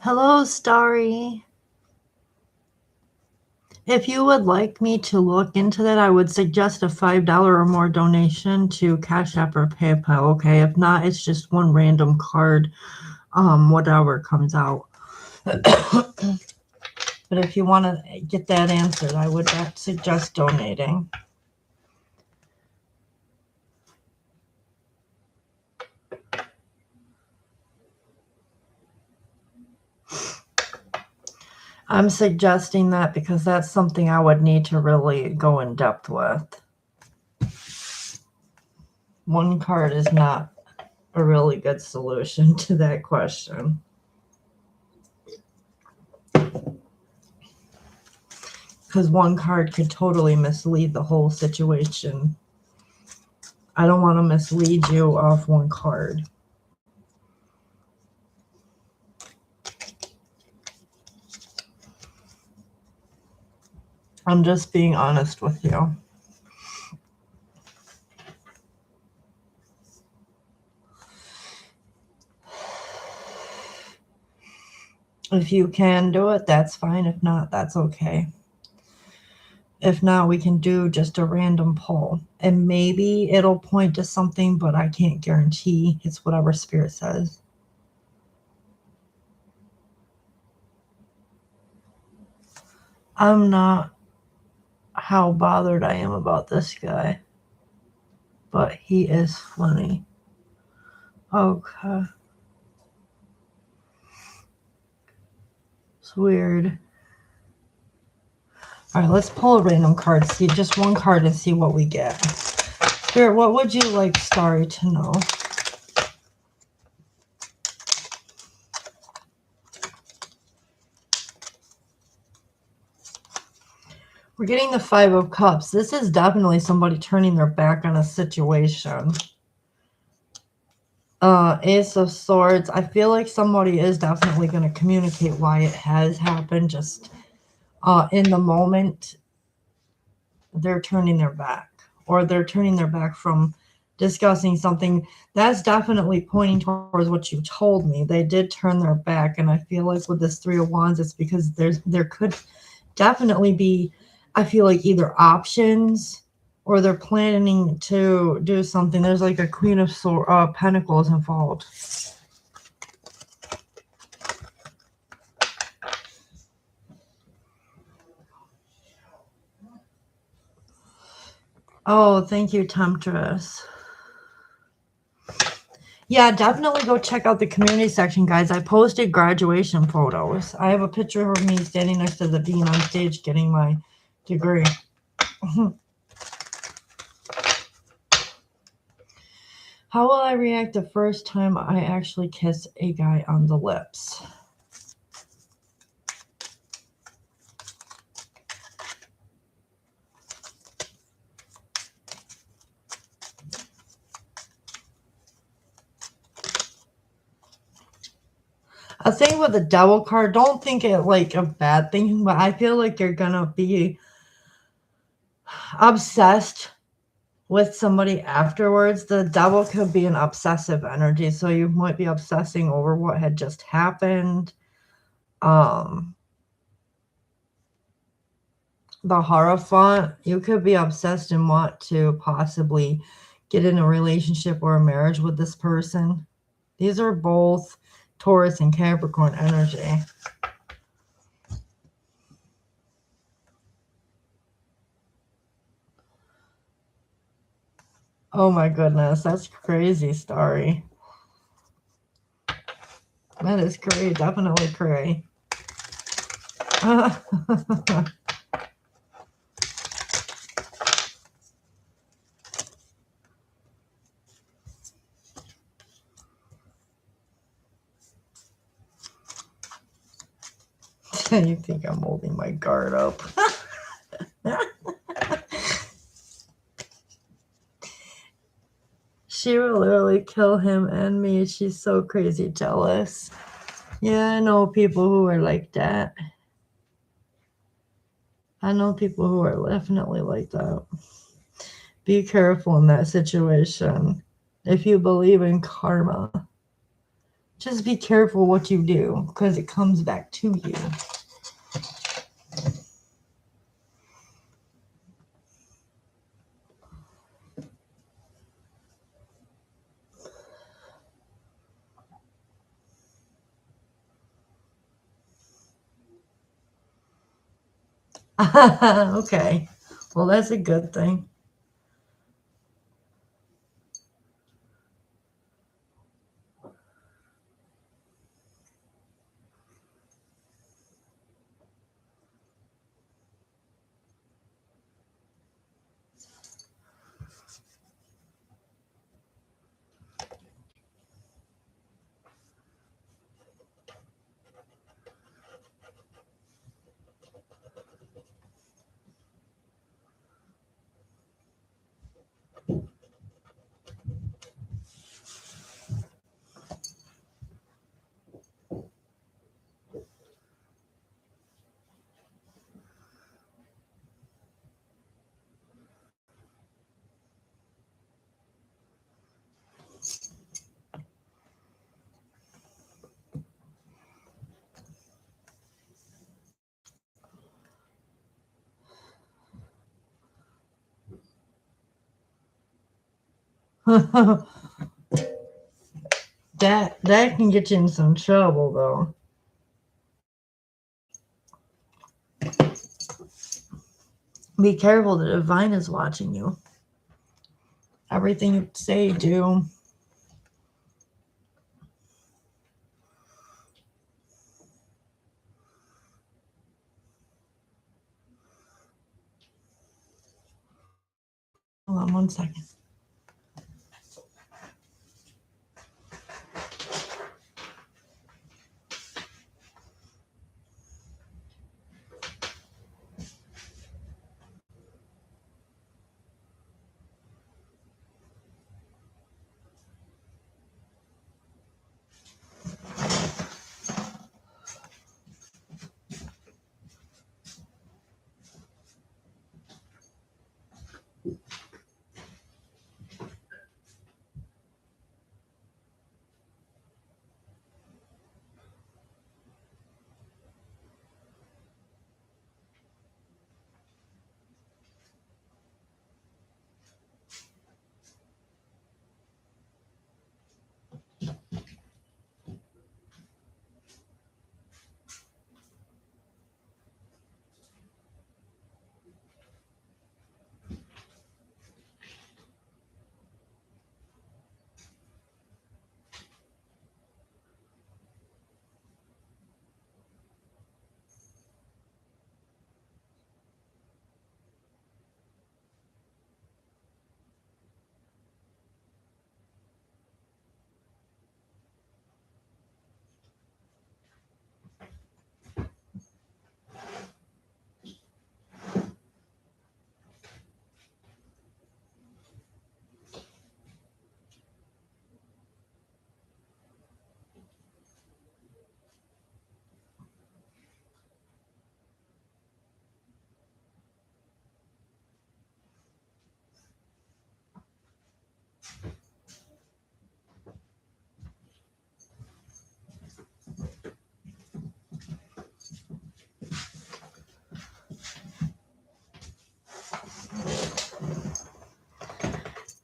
Hello, Starry. If you would like me to look into that, I would suggest a $5 or more donation to Cash App or PayPal, okay? If not, it's just one random card, whatever comes out. But if you want to get that answered, I would suggest donating. I'm suggesting that because that's something I would need to really go in depth with. One card is not a really good solution to that question. Because one card could totally mislead the whole situation. I don't want to mislead you off one card. I'm just being honest with you. If you can do it, that's fine. If not, that's okay. If not, we can do just a random pull. And maybe it'll point to something, but I can't guarantee. It's whatever Spirit says. I'm not how bothered I am about this guy. But he is funny. Okay. It's weird. All right, let's pull a random card. See just one card and see what we get. Spirit, what would you like Starry to know? We're getting the Five of Cups. This is definitely somebody turning their back on a situation. Ace of Swords. I feel like somebody is definitely going to communicate why it has happened. Just in the moment, they're turning their back. Or they're turning their back from discussing something. That's definitely pointing towards what you told me. They did turn their back. And I feel like with this Three of Wands, it's because there could definitely be, I feel like, either options or they're planning to do something. There's like a Queen of Pentacles involved. Oh, thank you, Temptress. Yeah, definitely go check out the community section, guys. I posted graduation photos. I have a picture of me standing next to the dean on stage getting my degree. How will I react the first time I actually kiss a guy on the lips? A thing with the Devil card, don't think it like a bad thing, but I feel like you're gonna be obsessed with somebody afterwards. The Devil could be an obsessive energy, so you might be obsessing over what had just happened. The Hierophant, you could be obsessed and want to possibly get in a relationship or a marriage with this person. These are both Taurus and Capricorn energy. Oh my goodness, that's crazy, Starry. That is cray, definitely cray. You think I'm holding my guard up? She will literally kill him and me. She's so crazy jealous. Yeah, I know people who are like that. I know people who are definitely like that. Be careful in that situation. If you believe in karma, Just be careful what you do because it comes back to you. Okay. Well, that's a good thing. That can get you in some trouble though. Be careful, the divine is watching you. Everything you say, do. Hold on 1 second.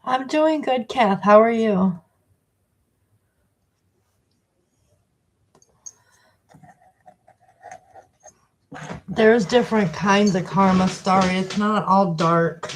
I'm doing good, Kath. How are you? There's different kinds of karma, Starry. It's not all dark.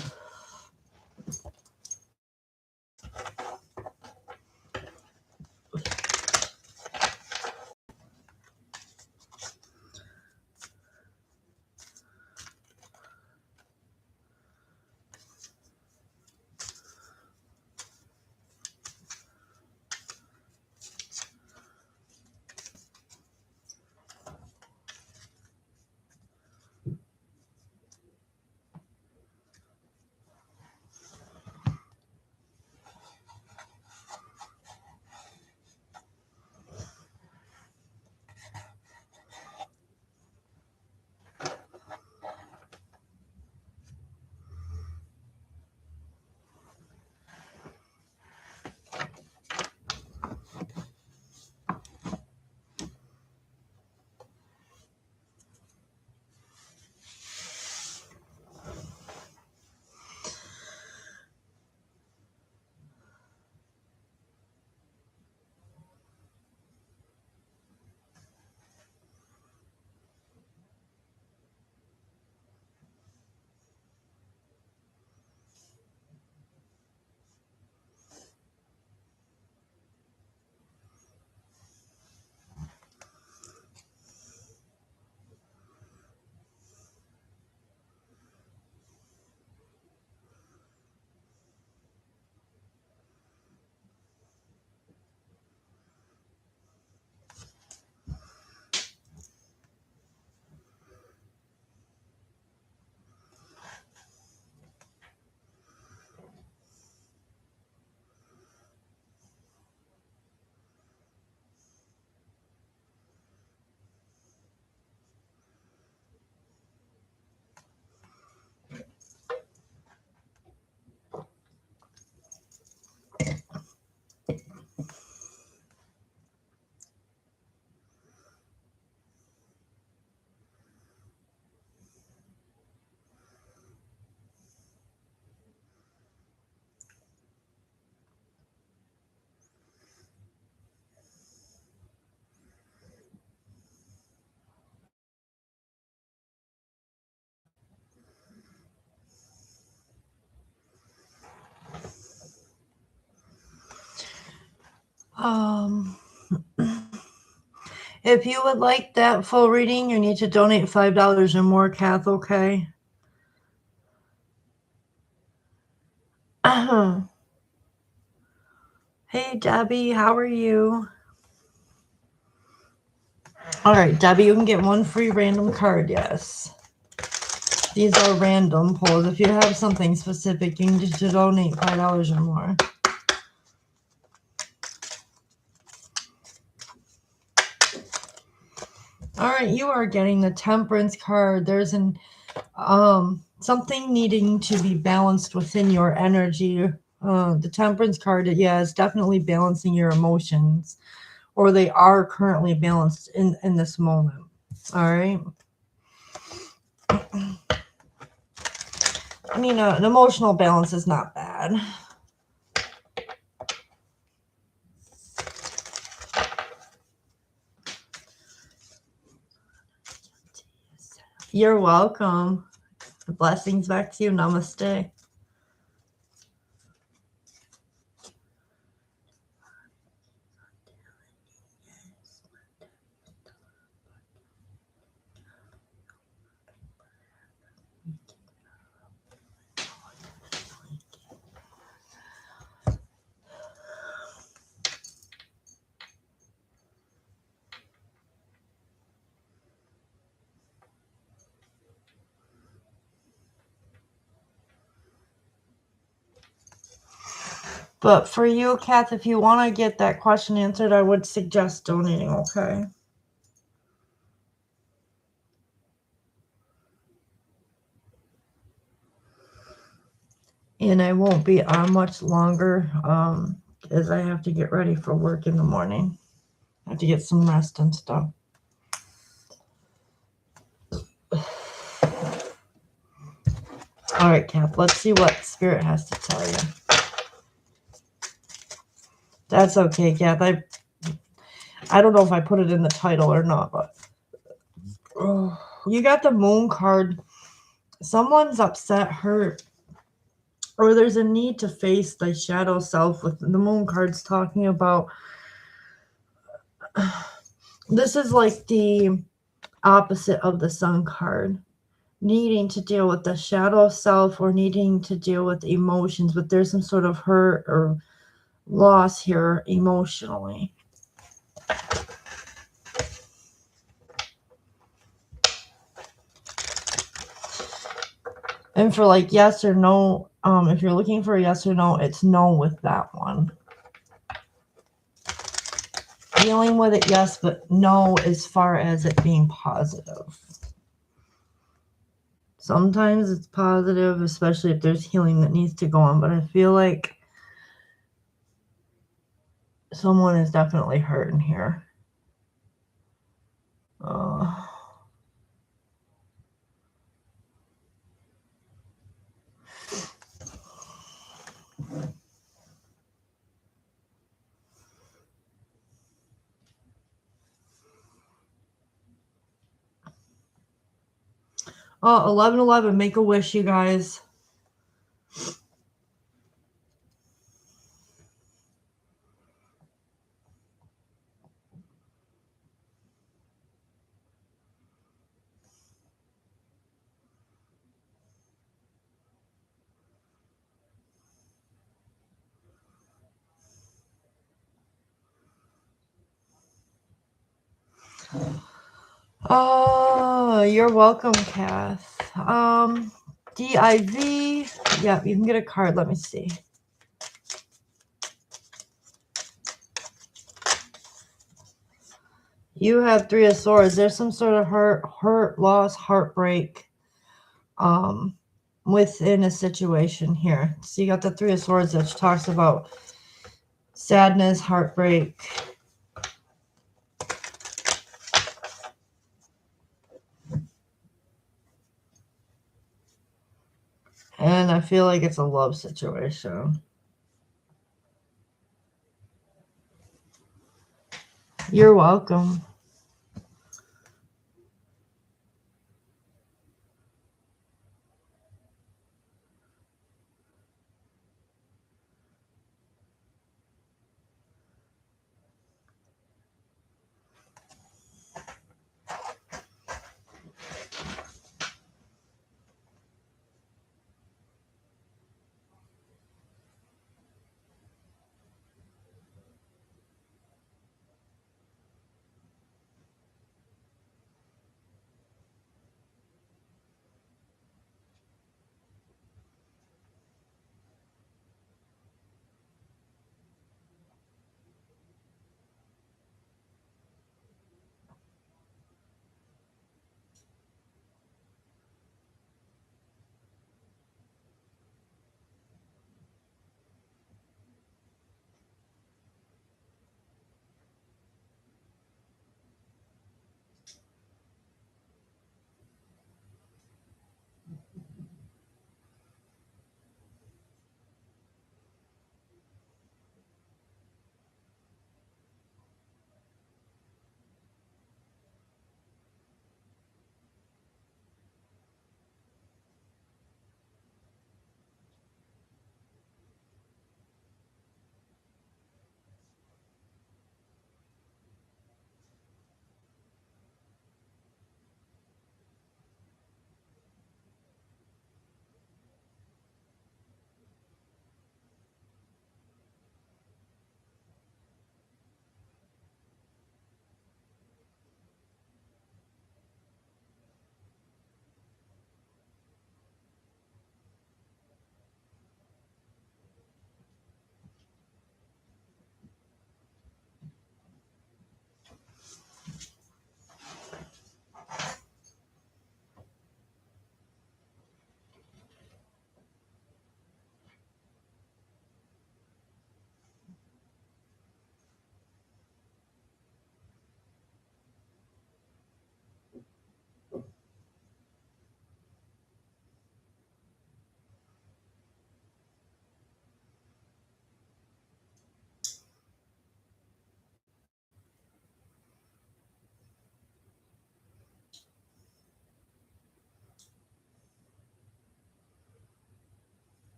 Um, if you would like that full reading, you need to donate $5 or more, Kath, okay? Hey, Debbie, how are you? All right, Debbie, you can get one free random card, yes. These are random pulls. If you have something specific, you need to donate $5 or more. All right, you are getting the Temperance card. There's an something needing to be balanced within your energy. The Temperance card, yeah, is definitely balancing your emotions, or they are currently balanced in this moment. All right. I mean, an emotional balance is not bad. You're welcome. Blessings back to you. Namaste. But for you, Kath, if you want to get that question answered, I would suggest donating, okay? And I won't be on much longer, as I have to get ready for work in the morning. I have to get some rest and stuff. All right, Kath, let's see what Spirit has to tell you. That's okay, Kath. I don't know if I put it in the title or not, but you got the Moon card. Someone's upset, hurt, or there's a need to face the shadow self. With the Moon cards talking about, this is like the opposite of the Sun card, needing to deal with the shadow self or needing to deal with emotions, but there's some sort of hurt or loss here emotionally. And for like yes or no, if you're looking for a yes or no, it's no with that one. Dealing with it, yes, but no as far as it being positive. Sometimes it's positive, especially if there's healing that needs to go on, but I feel like someone is definitely hurting here. Oh, 11/11, make a wish, you guys. Oh, you're welcome, Kath. DIV. Yeah, you can get a card. Let me see. You have Three of Swords. There's some sort of hurt, loss, heartbreak, within a situation here. So you got the Three of Swords, which talks about sadness, heartbreak. And I feel like it's a love situation. You're welcome.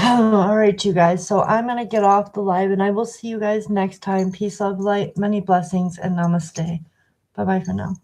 All right, you guys. So I'm going to get off the live and I will see you guys next time. Peace, love, light, many blessings, and namaste. Bye bye for now.